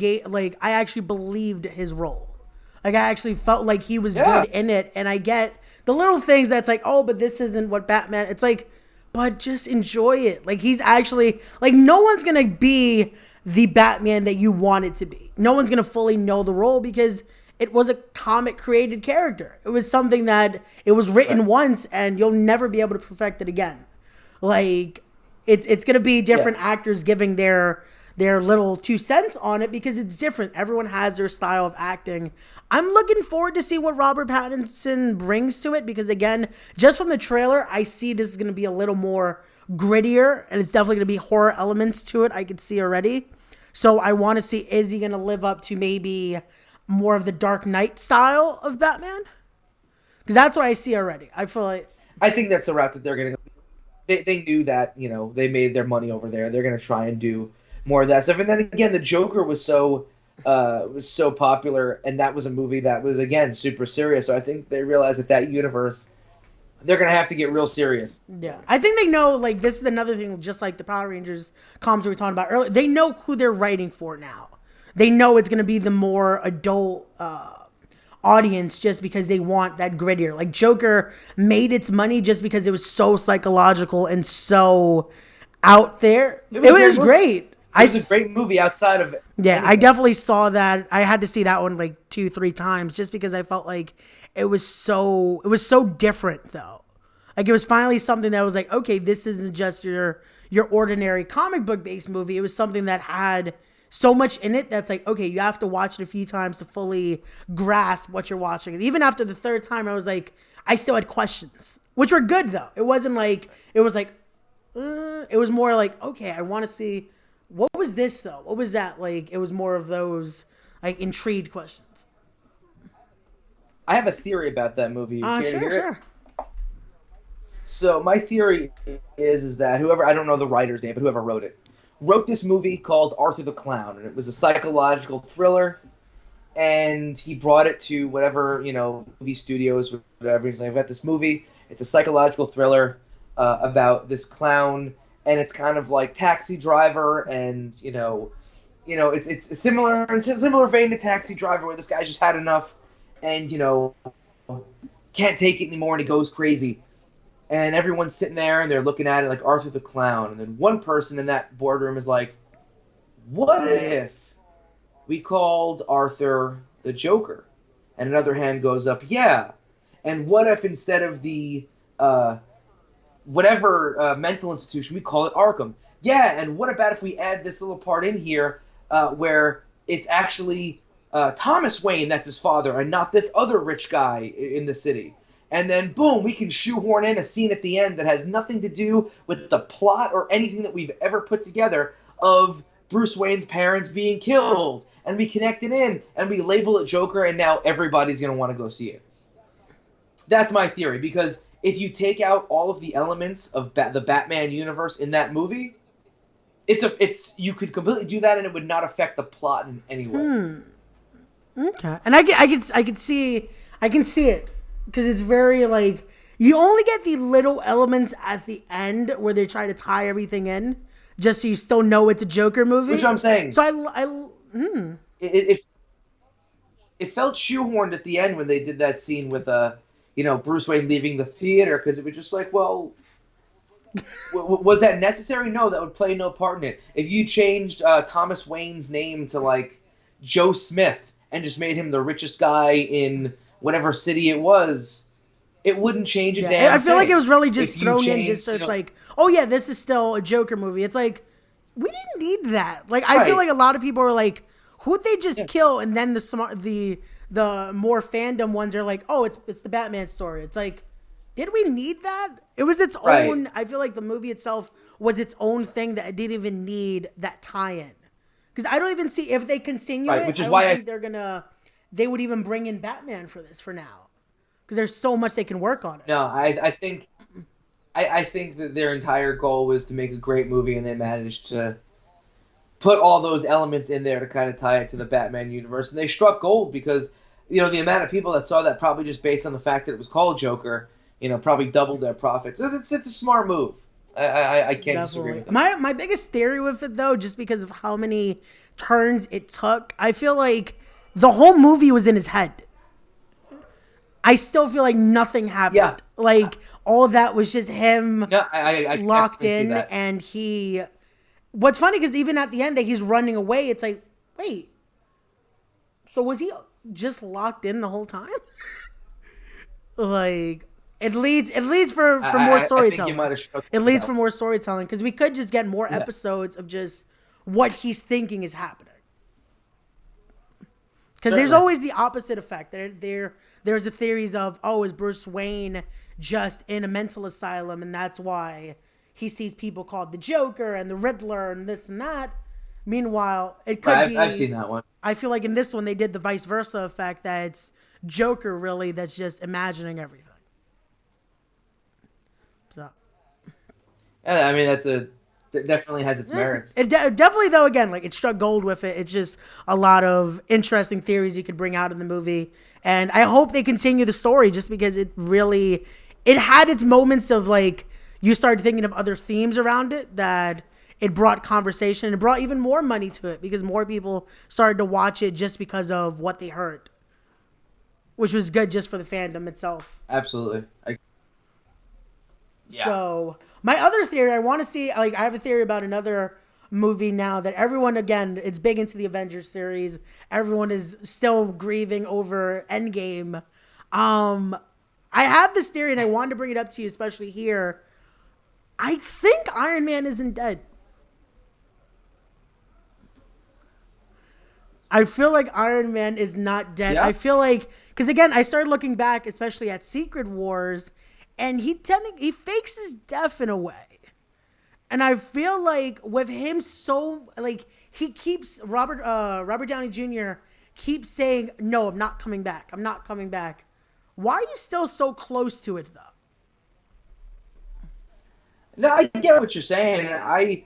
I actually believed his role. Like, I actually felt like he was good in it, and I get the little things that's like, oh, but this isn't what Batman. It's like, but just enjoy it. Like, he's actually, like, no one's gonna be the Batman that you want it to be. No one's gonna fully know the role because it was a comic created character. It was something that it was written once and you'll never be able to perfect it again. Like, it's going to be different actors giving their little 2 cents on it because it's different. Everyone has their style of acting. I'm looking forward to see what Robert Pattinson brings to it because, again, just from the trailer, I see this is going to be a little more grittier and it's definitely going to be horror elements to it. I could see already. So I want to see, is he going to live up to maybe more of the Dark Knight style of Batman? Because that's what I see already. I feel like, I think that's the route that they're going to go. They knew that, they made their money over there. They're going to try and do more of that stuff. And then again, the Joker was so popular, and that was a movie that was, again, super serious. So I think they realized that universe, they're going to have to get real serious. Yeah. I think they know, like, this is another thing, just like the Power Rangers comics we were talking about earlier. They know who they're writing for now. They know it's going to be the more adult audience just because they want that grittier. Like, Joker made its money just because it was so psychological and so out there. It was great. It was a great movie outside of it. Yeah, anything. I definitely saw that. I had to see that one like 2-3 times just because I felt like it was so different though. Like, it was finally something that was like, okay, this isn't just your ordinary comic book based movie. It was something that had so much in it that's like, okay, you have to watch it a few times to fully grasp what you're watching. And even after the 3rd time, I was like, I still had questions, which were good though. It wasn't like, it was like, it was more like, okay, I want to see, what was this though? What was that? Like, it was more of those like intrigued questions. I have a theory about that movie. Sure. So my theory is that whoever, I don't know the writer's name, but whoever wrote this movie called Arthur the Clown, and it was a psychological thriller, and he brought it to whatever, movie studios, whatever. He's like, I've got this movie, it's a psychological thriller about this clown, and it's kind of like Taxi Driver, and, it's a similar vein to Taxi Driver, where this guy just had enough, and, can't take it anymore, and he goes crazy. And everyone's sitting there, and they're looking at it like Arthur the Clown. And then one person in that boardroom is like, what if we called Arthur the Joker? And another hand goes up, yeah. And what if instead of the whatever mental institution, we call it Arkham? Yeah, and what about if we add this little part in here where it's actually Thomas Wayne that's his father and not this other rich guy in the city? And then, boom, we can shoehorn in a scene at the end that has nothing to do with the plot or anything that we've ever put together of Bruce Wayne's parents being killed. And we connect it in, and we label it Joker, and now everybody's going to want to go see it. That's my theory, because if you take out all of the elements of the Batman universe in that movie, you could completely do that, and it would not affect the plot in any way. Okay. And I can see it. Because it's very, like, you only get the little elements at the end where they try to tie everything in, just so you still know it's a Joker movie. That's what I'm saying. So It felt shoehorned at the end when they did that scene with, Bruce Wayne leaving the theater, because it was just like, well, was that necessary? No, that would play no part in it. If you changed Thomas Wayne's name to, like, Joe Smith and just made him the richest guy in whatever city it was, it wouldn't change a damn thing. I feel like it was really just If you thrown in changed, just so you it's know- like, oh yeah, this is still a Joker movie. It's like, we didn't need that. Like, I feel Right. like a lot of people are like, who'd they just Yeah. kill? And then the more fandom ones are like, oh, it's the Batman story. It's like, did we need that? It was its Right. own. I feel like the movie itself was its own thing that it didn't even need that tie-in. Because I don't even see if they continue Right, it. which is I don't why think they would even bring in Batman for this for now. Because there's so much they can work on it. No, I think that their entire goal was to make a great movie, and they managed to put all those elements in there to kind of tie it to the Batman universe. And they struck gold because, you know, the amount of people that saw that, probably just based on the fact that it was called Joker, you know, probably doubled their profits. It's a smart move. I can't disagree with it. My biggest theory with it, though, just because of how many turns it took, I feel like the whole movie was in his head. I still feel like nothing happened. Yeah. Like, all that was just him No, I locked definitely see in, that. and he... What's funny, because even at the end that he's running away, it's like, wait, so was he just locked in the whole time? Like, it leads for more I think storytelling. you might have struck It leads out. for more storytelling, because we could just get more episodes of just what he's thinking is happening. Because there's Certainly. always the opposite effect. There's the theories of, oh, is Bruce Wayne just in a mental asylum, and that's why he sees people called the Joker and the Riddler and this and that. Meanwhile, it could be... I've seen that one. I feel like in this one they did the vice versa effect, that it's Joker really that's just imagining everything. So Yeah, I mean, that definitely has its merits. it definitely, though, again, like, it struck gold with it. It's just a lot of interesting theories you could bring out in the movie, and I hope they continue the story, just because it had its moments of, like, you started thinking of other themes around it, that it brought conversation, and it brought even more money to it, because more people started to watch it just because of what they heard, which was good just for the fandom itself. Absolutely. Yeah. So my other theory, I want to see, like, I have a theory about another movie now that everyone, again, it's big into the Avengers series. Everyone is still grieving over Endgame. I have this theory, and I wanted to bring it up to you, especially here. I think Iron Man isn't dead. I feel like Iron Man is not dead. Yeah. I feel like, because again, I started looking back, especially at Secret Wars, and he fakes his death in a way. And I feel like with him, he keeps, Robert Downey Jr. keeps saying, no, I'm not coming back. I'm not coming back. Why are you still so close to it, though? No, I get what you're saying. I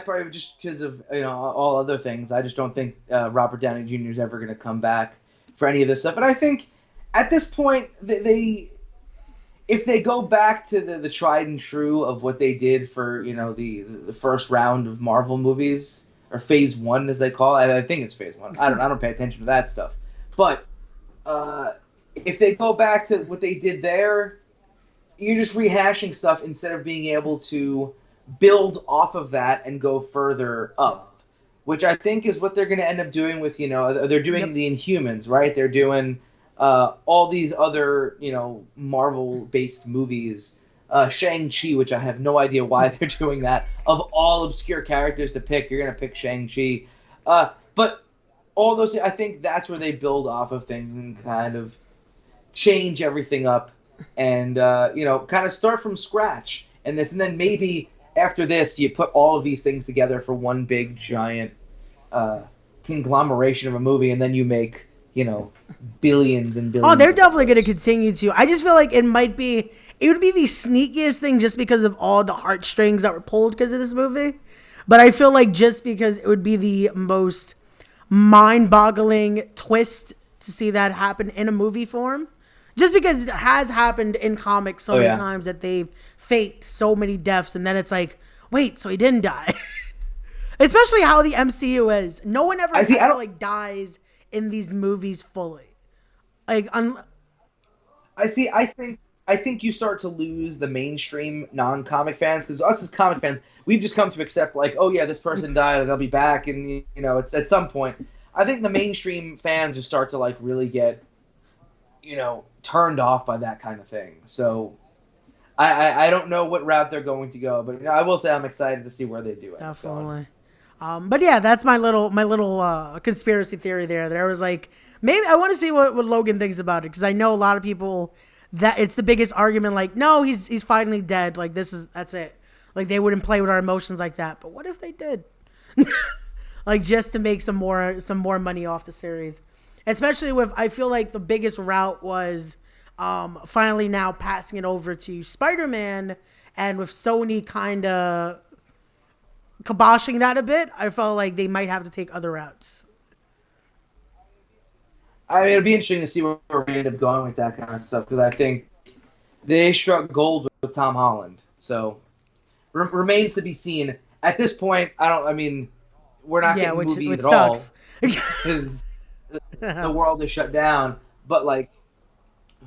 probably, just because of, you know, all other things, I just don't think Robert Downey Jr. is ever going to come back for any of this stuff. And I think at this point, if they go back to the tried and true of what they did for, you know, the first round of Marvel movies, or Phase 1 as they call it, I think it's Phase 1. I don't pay attention to that stuff. But if they go back to what they did there, you're just rehashing stuff instead of being able to build off of that and go further up, which I think is what they're going to end up doing with, you know, they're doing the Inhumans, right? They're doing all these other, you know, Marvel-based movies. Shang-Chi, which I have no idea why they're doing that. Of all obscure characters to pick, you're going to pick Shang-Chi. But all those, I think that's where they build off of things and kind of change everything up and, you know, kind of start from scratch. And then maybe after this, you put all of these things together for one big, giant conglomeration of a movie, and then you make, you know, billions and billions. Oh, they're definitely going to continue to. I just feel like it would be the sneakiest thing just because of all the heartstrings that were pulled because of this movie. But I feel like just because it would be the most mind-boggling twist to see that happen in a movie form. Just because it has happened in comics so many times that they've faked so many deaths, and then it's like, wait, so he didn't die. Especially how the MCU is. No one ever dies in these movies fully. Like, I think you start to lose the mainstream non-comic fans, because us as comic fans, we've just come to accept, like, oh yeah, this person died, and they'll be back, and, you know, it's at some point. I think the mainstream fans just start to, like, really get turned off by that kind of thing. So I don't know what route they're going to go, but I will say I'm excited to see where they do it. Definitely. But yeah, that's my little conspiracy theory there. There was like, maybe I want to see what Logan thinks about it, because I know a lot of people that it's the biggest argument. Like, no, he's finally dead. Like, that's it. Like, they wouldn't play with our emotions like that. But what if they did? Like, just to make some more money off the series, especially with, I feel like the biggest route was finally now passing it over to Spider-Man, and with Sony kind of kiboshing that a bit, I felt like they might have to take other routes. I mean, it'll be interesting to see where we end up going with that kind of stuff, because I think they struck gold with Tom Holland. So remains to be seen. At this point, we're not getting movies which at sucks. all because the world is shut down. But like,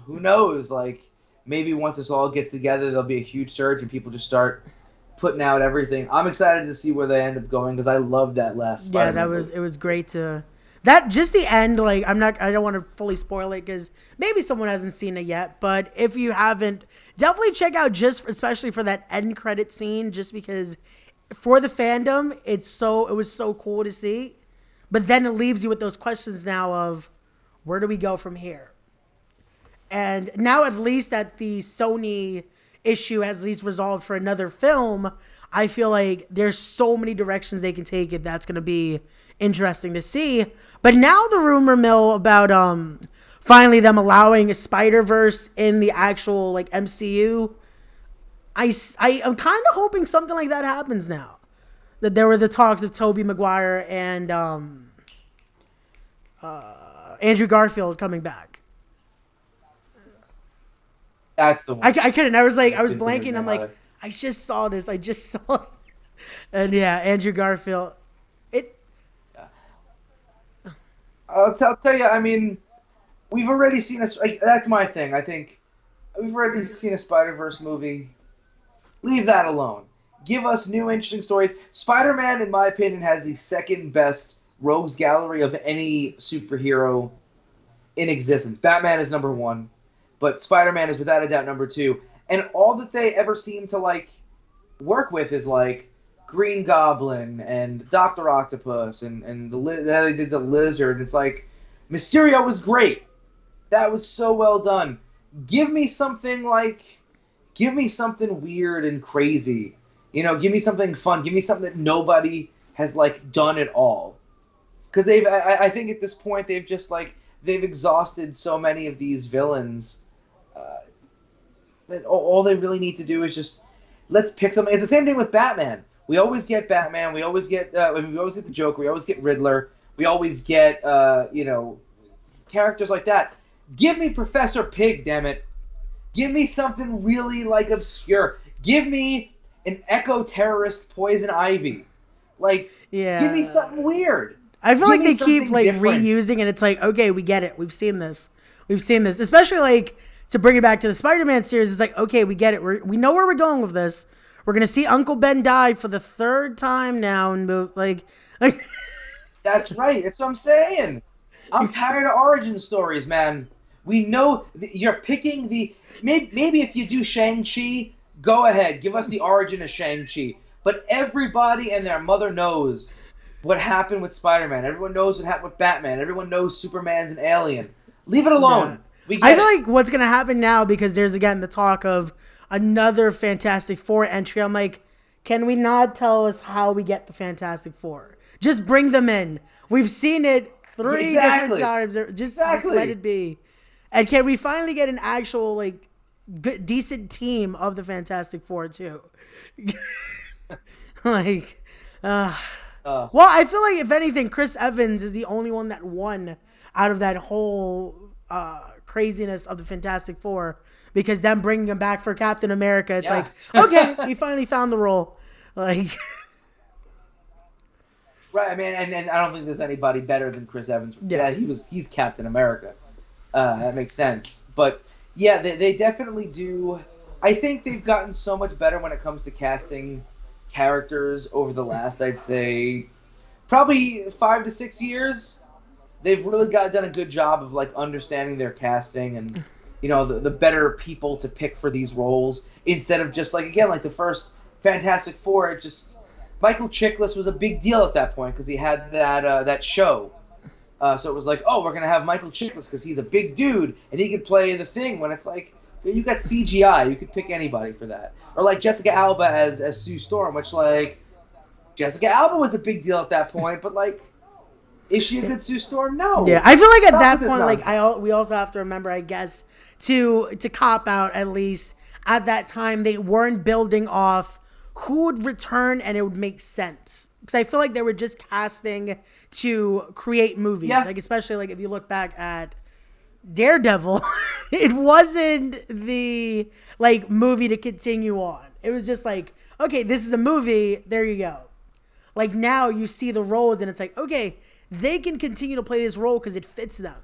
who knows? Like, maybe once this all gets together, there'll be a huge surge and people just start putting out everything. I'm excited to see where they end up going, because I love that last Spider-Man movie. It was great to that, just the end. Like, I don't want to fully spoil it, because maybe someone hasn't seen it yet, but if you haven't, definitely check out, just especially for that end credit scene, just because for the fandom it was so cool to see. But then it leaves you with those questions now of, where do we go from here? And now, at least that the Sony issue has at least resolved for another film, I feel like there's so many directions they can take it that's going to be interesting to see. But now the rumor mill about finally them allowing a Spider-Verse in the actual like MCU, I'm kind of hoping something like that happens now. That there were the talks of Tobey Maguire and Andrew Garfield coming back. That's the one. I couldn't. I was blanking. I'm like, I just saw this. And yeah, Andrew Garfield. I'll tell you. I mean, we've already seen that's my thing. I think we've already seen a Spider-Verse movie. Leave that alone. Give us new, interesting stories. Spider-Man, in my opinion, has the second best rogues gallery of any superhero in existence. Batman is number one, but Spider-Man is without a doubt number two. And all that they ever seem to like work with is like Green Goblin and Dr. Octopus and they did the Lizard. It's like, Mysterio was great. That was so well done. Give me something weird and crazy. Give me something fun. Give me something that nobody has like done at all. Because I think at this point they've exhausted so many of these villains that all they really need to do is just, let's pick something. It's the same thing with Batman. We always get Batman. We always get the Joker. We always get Riddler. We always get characters like that. Give me Professor Pig, damn it. Give me something really like obscure. Give me an eco-terrorist Poison Ivy. Like, give me something weird. I feel like they keep like reusing, and it's like, okay, we get it. We've seen this. Especially like, to bring it back to the Spider-Man series, it's like, okay, we get it. We know where we're going with this. We're gonna see Uncle Ben die for the third time now, and like. That's right. That's what I'm saying. I'm tired of origin stories, man. We know you're picking the. Maybe if you do Shang-Chi, go ahead, give us the origin of Shang-Chi. But everybody and their mother knows what happened with Spider-Man. Everyone knows what happened with Batman. Everyone knows Superman's an alien. Leave it alone. Yeah. I feel like what's gonna happen now, because there's again the talk of another Fantastic Four entry. I'm like, can we not tell us how we get the Fantastic Four? Just bring them in. We've seen it three different times. Just let it be. And can we finally get an actual like good, decent team of the Fantastic Four too? Like, well, I feel like if anything, Chris Evans is the only one that won out of that whole craziness of the Fantastic Four, because them bringing him back for Captain America, it's like, okay, he finally found the role. Like, right. I mean, and I don't think there's anybody better than Chris Evans. Yeah, he's Captain America. That makes sense. But yeah, they definitely do. I think they've gotten so much better when it comes to casting characters over the last, I'd say, probably 5 to 6 years. they've really done a good job of like understanding their casting and the better people to pick for these roles instead of just like again like the first Fantastic Four. It just Michael Chiklis was a big deal at that point because he had that show. So it was like, oh, we're gonna have Michael Chiklis because he's a big dude and he could play the Thing. When it's like you got CGI, you could pick anybody for that. Or like Jessica Alba as Sue Storm, which like Jessica Alba was a big deal at that point, but like. Is she a good Sue Storm? No. Yeah, I feel like at that point, like we also have to remember, I guess, to cop out at least at that time, they weren't building off who would return and it would make sense. Because I feel like they were just casting to create movies. Yeah. Like especially like if you look back at Daredevil, it wasn't the like movie to continue on. It was just like, okay, this is a movie. There you go. Like now you see the roles and it's like, okay. They can continue to play this role because it fits them.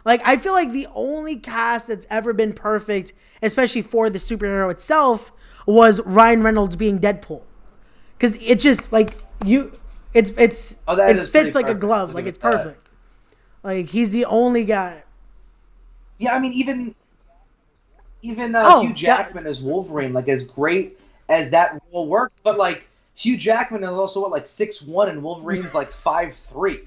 Like, I feel like the only cast that's ever been perfect, especially for the superhero itself, was Ryan Reynolds being Deadpool. Because it just, like, it fits like a glove. Like, it's perfect. Like, he's the only guy. Yeah, I mean, even Hugh Jackman as Wolverine, like, as great as that role worked, but, like, Hugh Jackman is also, what, like, 6'1", and Wolverine's, like, 5'3".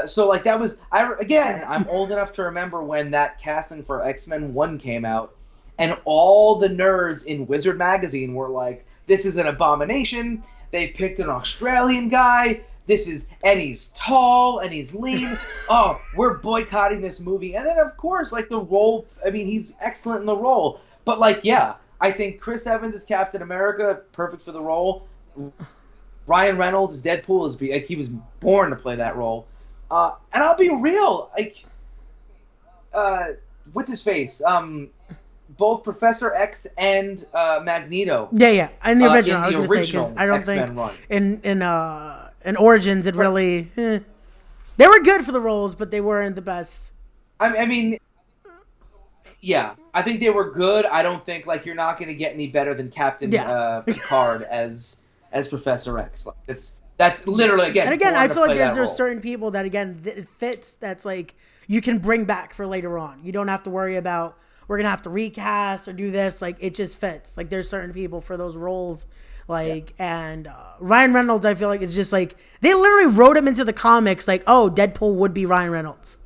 So like that was I'm old enough to remember when that casting for X-Men 1 came out and all the nerds in Wizard magazine were like, this is an abomination. They picked an Australian guy. And he's tall and he's lean. Oh, we're boycotting this movie. And then of course like the role, I mean he's excellent in the role. But like yeah, I think Chris Evans as Captain America, perfect for the role. Ryan Reynolds as Deadpool he was born to play that role. And I'll be real, like, what's his face? Both Professor X and Magneto. Yeah, and the original. I was going to say because I don't X-Men think in Origins it really they were good for the roles, but they weren't the best. I mean, yeah, I think they were good. I don't think like you're not going to get any better than Captain Picard as Professor X. Like, that's literally again. And again, I feel like there's certain people that again it fits. That's like you can bring back for later on. You don't have to worry about we're gonna have to recast or do this. Like it just fits. Like there's certain people for those roles. Like and Ryan Reynolds, I feel like it's just like they literally wrote him into the comics. Like oh, Deadpool would be Ryan Reynolds.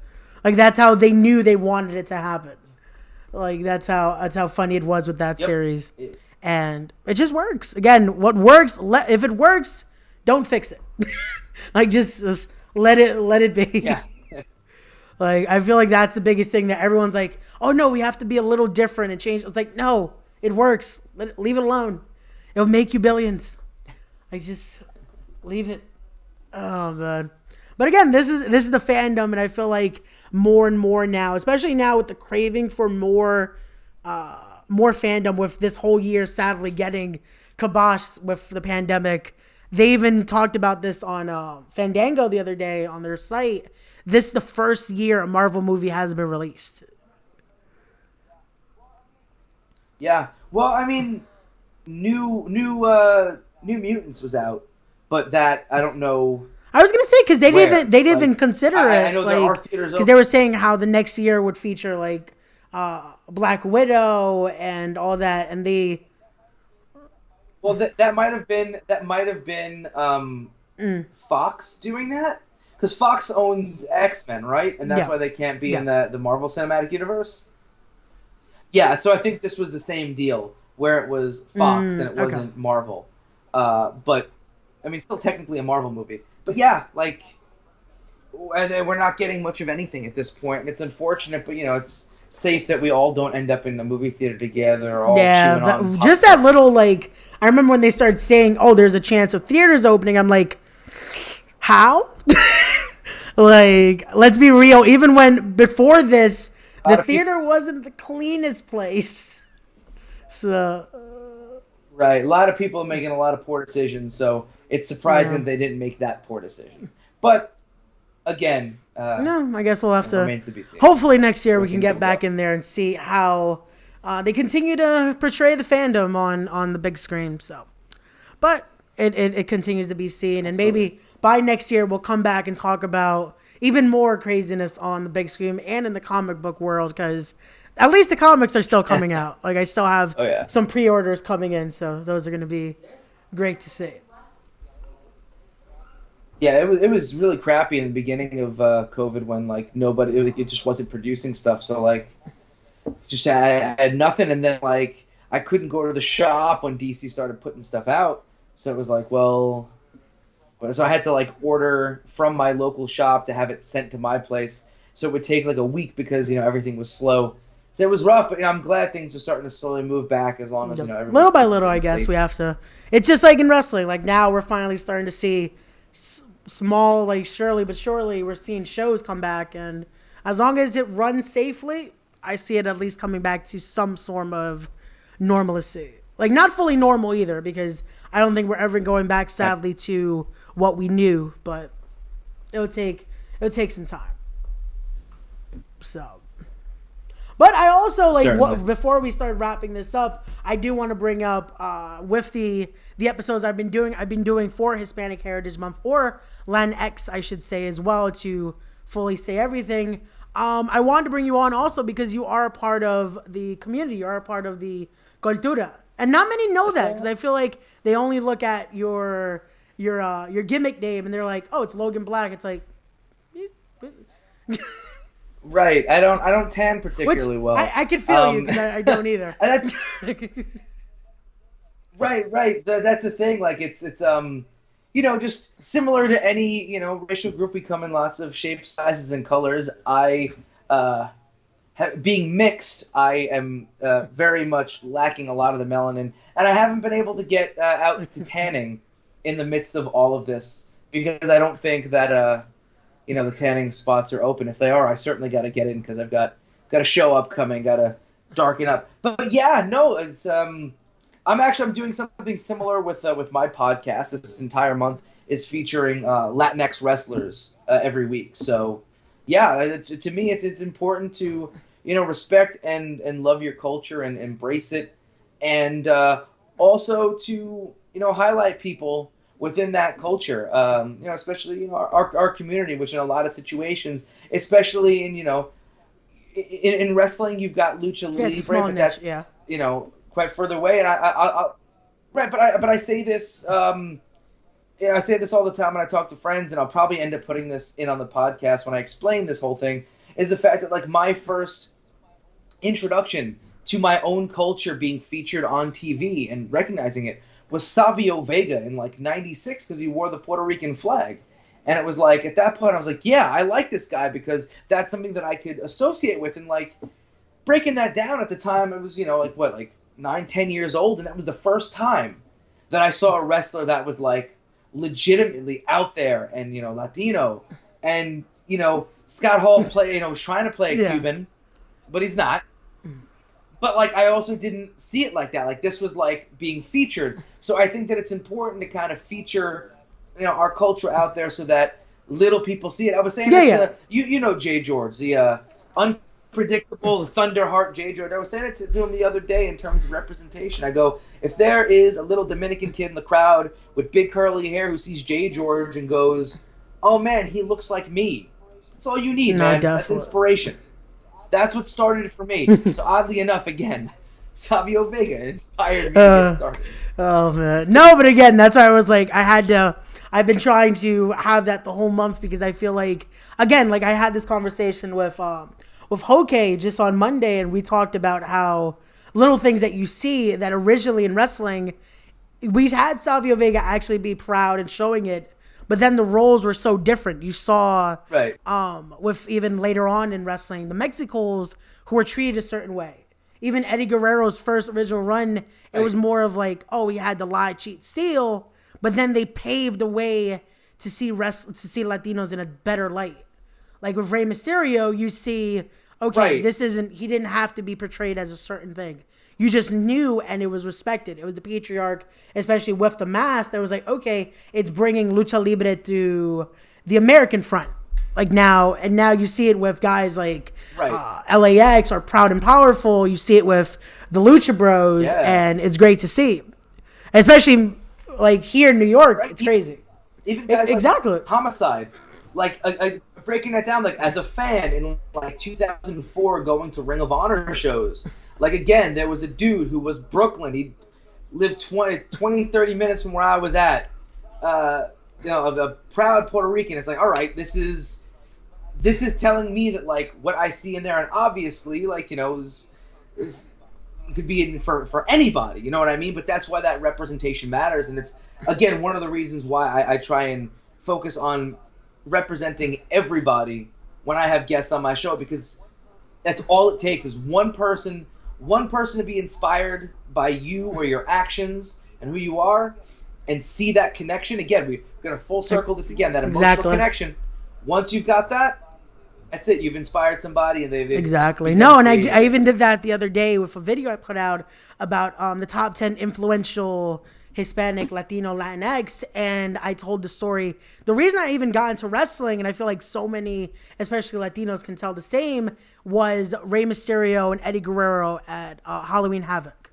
Like that's how they knew they wanted it to happen. Like that's how funny it was with that series, and it just works. Again, what works? If it works. Don't fix it. Like just let it be. Yeah. Like I feel like that's the biggest thing that everyone's like, oh no, we have to be a little different and change. It's like no, it works. Leave it alone. It'll make you billions. Like just leave it. Oh man. But again, this is the fandom, and I feel like more and more now, especially now with the craving for more fandom with this whole year sadly getting kiboshed with the pandemic. They even talked about this on Fandango the other day on their site. This is the first year a Marvel movie hasn't been released. Yeah. Well, I mean, New Mutants was out, but that I don't know. I was gonna say because they didn't even consider it. I know there are theaters because they were saying how the next year would feature like Black Widow and all that, and they. Well, that might have been Fox doing that because Fox owns X-Men, right? And that's why they can't be in the Marvel Cinematic Universe. Yeah, so I think this was the same deal where it was Fox and it wasn't Marvel. But I mean, still technically a Marvel movie. But yeah, like, and we're not getting much of anything at this point, and it's unfortunate. But it's safe that we all don't end up in the movie theater together. All just that little like. I remember when they started saying, "Oh, there's a chance of theaters opening." I'm like, "How?" Like, let's be real. Even when before this, the theater wasn't the cleanest place. So, right, a lot of people are making a lot of poor decisions. So it's surprising they didn't make that poor decision. But again, no, I guess we'll have to. Remains to be seen. Hopefully next year we can get back in there and see how. They continue to portray the fandom on the big screen, so. But it continues to be seen, and maybe by next year we'll come back and talk about even more craziness on the big screen and in the comic book world, because at least the comics are still coming out. Like I still have some pre-orders coming in, so those are going to be great to see. Yeah, it was really crappy in the beginning of COVID when like nobody it just wasn't producing stuff. So like, just I had nothing, and then like I couldn't go to the shop when DC started putting stuff out. So it was like, well, so I had to like order from my local shop to have it sent to my place. So it would take like a week because everything was slow. So it was rough, but I'm glad things are starting to slowly move back as long as little by little. I guess we have to. It's just like in wrestling. Like now we're finally starting to see small, like surely but surely, we're seeing shows come back, and as long as it runs safely, I see it at least coming back to some form of normalcy. Like not fully normal either, because I don't think we're ever going back, sadly, to what we knew. But it'll take some time. So. But I also before we start wrapping this up, I do want to bring up with the episodes I've been doing for Hispanic Heritage Month, or Latinx, I should say, as well, to fully say everything. I wanted to bring you on also because you are a part of the community, you are a part of the cultura, and not many know that, because I feel like they only look at your gimmick name and they're like, oh, it's Logan Black. It's like. Right, I don't tan particularly well. I can feel you, because I don't either. Right. So that's the thing. Like it's just similar to any racial group. We come in lots of shapes, sizes, and colors. Being mixed, I am very much lacking a lot of the melanin, and I haven't been able to get out to tanning in the midst of all of this, because I don't think that the tanning spots are open. If they are, I certainly got to get in, because I've got a show upcoming, got to darken up. But yeah, no, it's I'm doing something similar with my podcast. This entire month is featuring Latinx wrestlers every week. So yeah, to me, it's important to respect and love your culture and embrace it, and also to highlight people within that culture, especially our community, which in a lot of situations, especially in wrestling, you've got lucha libre, but that's quite further away. And I say this, I say this all the time when I talk to friends, and I'll probably end up putting this in on the podcast when I explain this whole thing, is the fact that like my first introduction to my own culture being featured on TV and recognizing it was Savio Vega in like '96, because he wore the Puerto Rican flag. And it was like, at that point, I was like, yeah, I like this guy, because that's something that I could associate with. And like breaking that down at the time, it was, like 9-10 years old. And that was the first time that I saw a wrestler that was like legitimately out there and, Latino. And, Scott Hall was trying to play a Cuban, but he's not. But like I also didn't see it like that. Like this was like being featured. So I think that it's important to kind of feature, our culture out there, so that little people see it. I was saying Jay George, the unpredictable Thunderheart Jay George. I was saying it to him the other day in terms of representation. I go, if there is a little Dominican kid in the crowd with big curly hair who sees Jay George and goes, oh man, he looks like me. That's all you need, man. Definitely. That's inspiration. That's what started it for me. So oddly enough, again, Savio Vega inspired me to get started. Oh man, no, but again, that's why I was like, I've been trying to have that the whole month, because I feel like, again, like I had this conversation with Hoke just on Monday, and we talked about how little things that you see that originally in wrestling, we had Savio Vega actually be proud and showing it. But then the roles were so different. You saw, with even later on in wrestling, the Mexicals who were treated a certain way. Even Eddie Guerrero's first original run, it was more of like, oh, he had the lie, cheat, steal. But then they paved the way to see Latinos in a better light. Like with Rey Mysterio, you see, he didn't have to be portrayed as a certain thing. You just knew, and it was respected. It was the patriarch, especially with the mask, that was like, okay, it's bringing lucha libre to the American front. Like now you see it with guys like LAX or Proud and Powerful. You see it with the Lucha Bros, and it's great to see. Especially like here in New York, it's crazy. Even guys like Homicide, like a breaking that down, like, as a fan in, like, 2004 going to Ring of Honor shows, like, again, there was a dude who was Brooklyn. He lived 20, 30 minutes from where I was at. A proud Puerto Rican. It's like, all right, this is telling me that, like, what I see in there, and obviously, like, is could be in for anybody, you know what I mean? But that's why that representation matters, and it's, again, one of the reasons why I try and focus on representing everybody when I have guests on my show, because that's all it takes is one person to be inspired by you or your actions and who you are, and see that connection. Again, we're going to full circle this again, that emotional connection. Once you've got that, that's it. You've inspired somebody, and they've exactly. No, and I even did that the other day with a video I put out about the top 10 influential Hispanic, Latino, Latinx, and I told the story. The reason I even got into wrestling, and I feel like so many, especially Latinos, can tell the same, was Rey Mysterio and Eddie Guerrero at Halloween Havoc.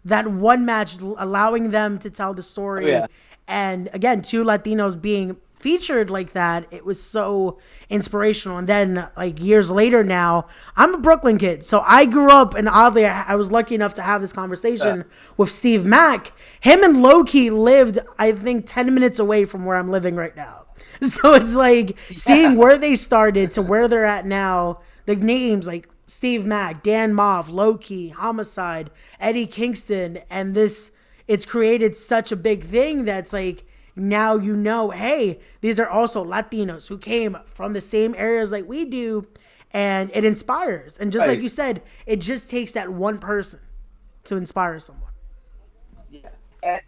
That one match, allowing them to tell the story, and again, two Latinos being featured like that, it was so inspirational. And then, like, years later now, I'm a Brooklyn kid, so I grew up, and oddly, I was lucky enough to have this conversation with Steve Mack. Him and Loki lived, I think, 10 minutes away from where I'm living right now. So it's like seeing where they started to where they're at now. The names like Steve Mack, Dan Moff, Loki, Homicide, Eddie Kingston, and it's created such a big thing that's like, now hey, these are also Latinos who came from the same areas like we do, and it inspires. And just like you said, it just takes that one person to inspire someone. Yeah,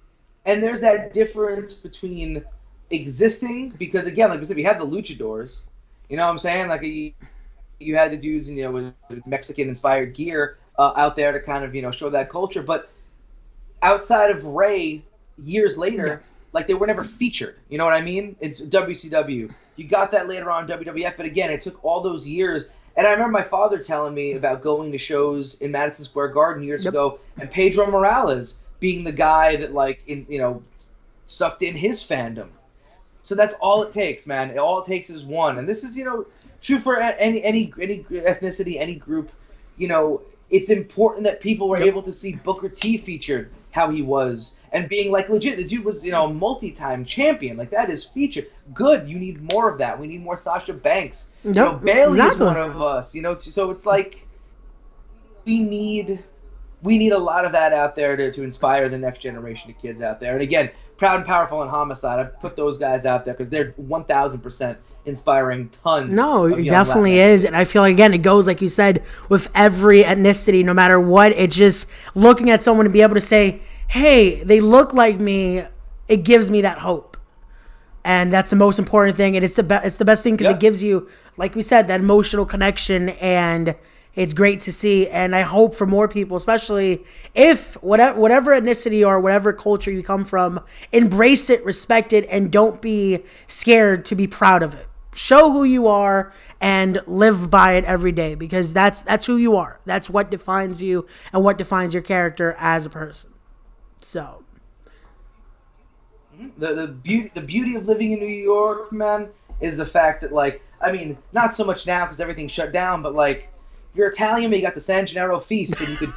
and there's that difference between existing, because again, like we said, we had the luchadors, you know what I'm saying? Like you had the dudes, with Mexican-inspired gear out there to kind of, show that culture. But outside of Ray, years later, like, they were never featured. You know what I mean? It's WCW. You got that later on WWF, but again, it took all those years. And I remember my father telling me about going to shows in Madison Square Garden years ago, and Pedro Morales being the guy that, like, sucked in his fandom. So that's all it takes, man. All it takes is one. And this is, true for any ethnicity, any group. It's important that people were able to see Booker T featured, how he was, and being like legit. The dude was, a multi-time champion. Like, that is featured. Good. You need more of that. We need more Sasha Banks. Bailey is one of us. So it's like we need a lot of that out there to inspire the next generation of kids out there. And again, Proud and Powerful and Homicide, I put those guys out there because they're 1,000% inspiring tons. No, it definitely is. And I feel like, again, it goes, like you said, with every ethnicity, no matter what. It's just looking at someone to be able to say, hey, they look like me. It gives me that hope. And that's the most important thing. And it's the best thing because it gives you, like we said, that emotional connection. And it's great to see. And I hope for more people, especially if whatever ethnicity or whatever culture you come from, embrace it, respect it, and don't be scared to be proud of it. Show who you are and live by it every day, because that's who you are. That's what defines you and what defines your character as a person. So the beauty of living in New York, man, is the fact that, like, I mean, not so much now because everything's shut down, but like, if you're Italian, you got the San Gennaro feast, and you could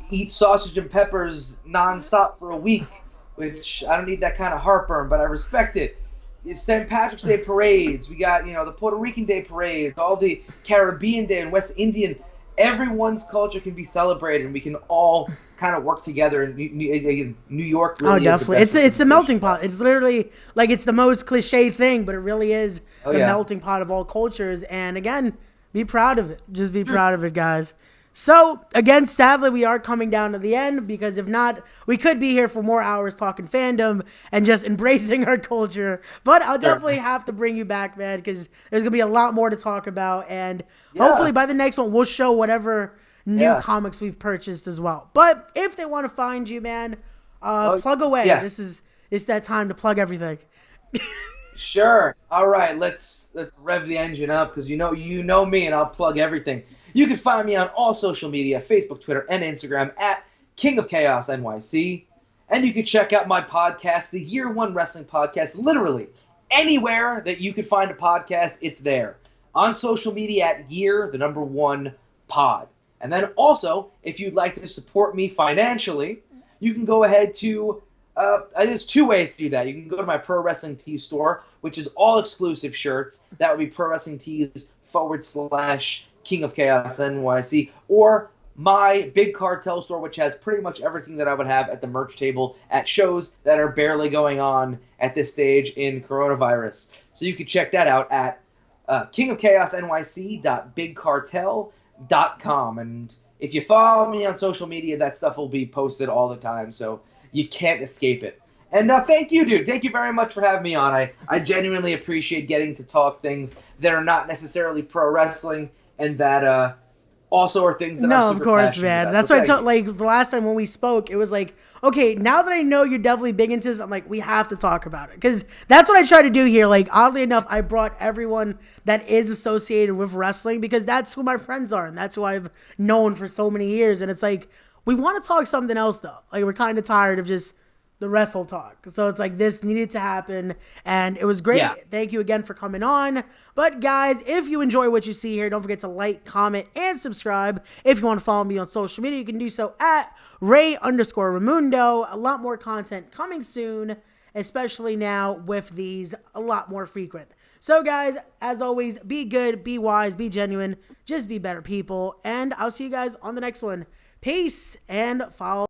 eat sausage and peppers nonstop for a week, which I don't need that kind of heartburn, but I respect it. St. Patrick's Day parades. We got, the Puerto Rican Day parades, all the Caribbean Day and West Indian. Everyone's culture can be celebrated, and we can all kind of work together. And New York really definitely. It's a melting pot. It's literally, like, it's the most cliche thing, but it really is the melting pot of all cultures. And again, be proud of it. Just be proud of it, guys. So, again, sadly, we are coming down to the end, because if not, we could be here for more hours talking fandom and just embracing our culture. But I'll definitely have to bring you back, man, because there's going to be a lot more to talk about. And hopefully by the next one, we'll show whatever new comics we've purchased as well. But if they want to find you, man, plug away. Yeah. It's that time to plug everything. Sure. All right, let's rev the engine up, because you know me, and I'll plug everything. You can find me on all social media, Facebook, Twitter, and Instagram at King of Chaos NYC. And you can check out my podcast, the Year One Wrestling Podcast, literally anywhere that you can find a podcast, it's there. on social media at year1pod. And then also, if you'd like to support me financially, you can go ahead to, there's two ways to do that. You can go to my Pro Wrestling Tees store, which is all exclusive shirts. That would be Pro Wrestling Tees / King of Chaos NYC, or my Big Cartel store, which has pretty much everything that I would have at the merch table at shows that are barely going on at this stage in coronavirus. So you can check that out at kingofchaosnyc.bigcartel.com. And if you follow me on social media, that stuff will be posted all the time, so you can't escape it. And thank you, dude. Thank you very much for having me on. I genuinely appreciate getting to talk things that are not necessarily pro wrestling and that also are things that I'm super of course, passionate man. about. That's So why I thank told, you. like, the last time when we spoke, it was like, okay, now that I know you're definitely big into this, I'm like, we have to talk about it. Because that's what I try to do here. Like, oddly enough, I brought everyone that is associated with wrestling because that's who my friends are and that's who I've known for so many years. And it's like, we want to talk something else, though. Like, we're kind of tired of just the wrestle talk. So it's like this needed to happen and it was great. Yeah. Thank you again for coming on. But guys, if you enjoy what you see here, don't forget to like, comment, and subscribe. If you want to follow me on social media, you can do so at Ray_Ramundo. A lot more content coming soon, especially now with these a lot more frequent. So guys, as always, be good, be wise, be genuine, just be better people. And I'll see you guys on the next one. Peace and follow.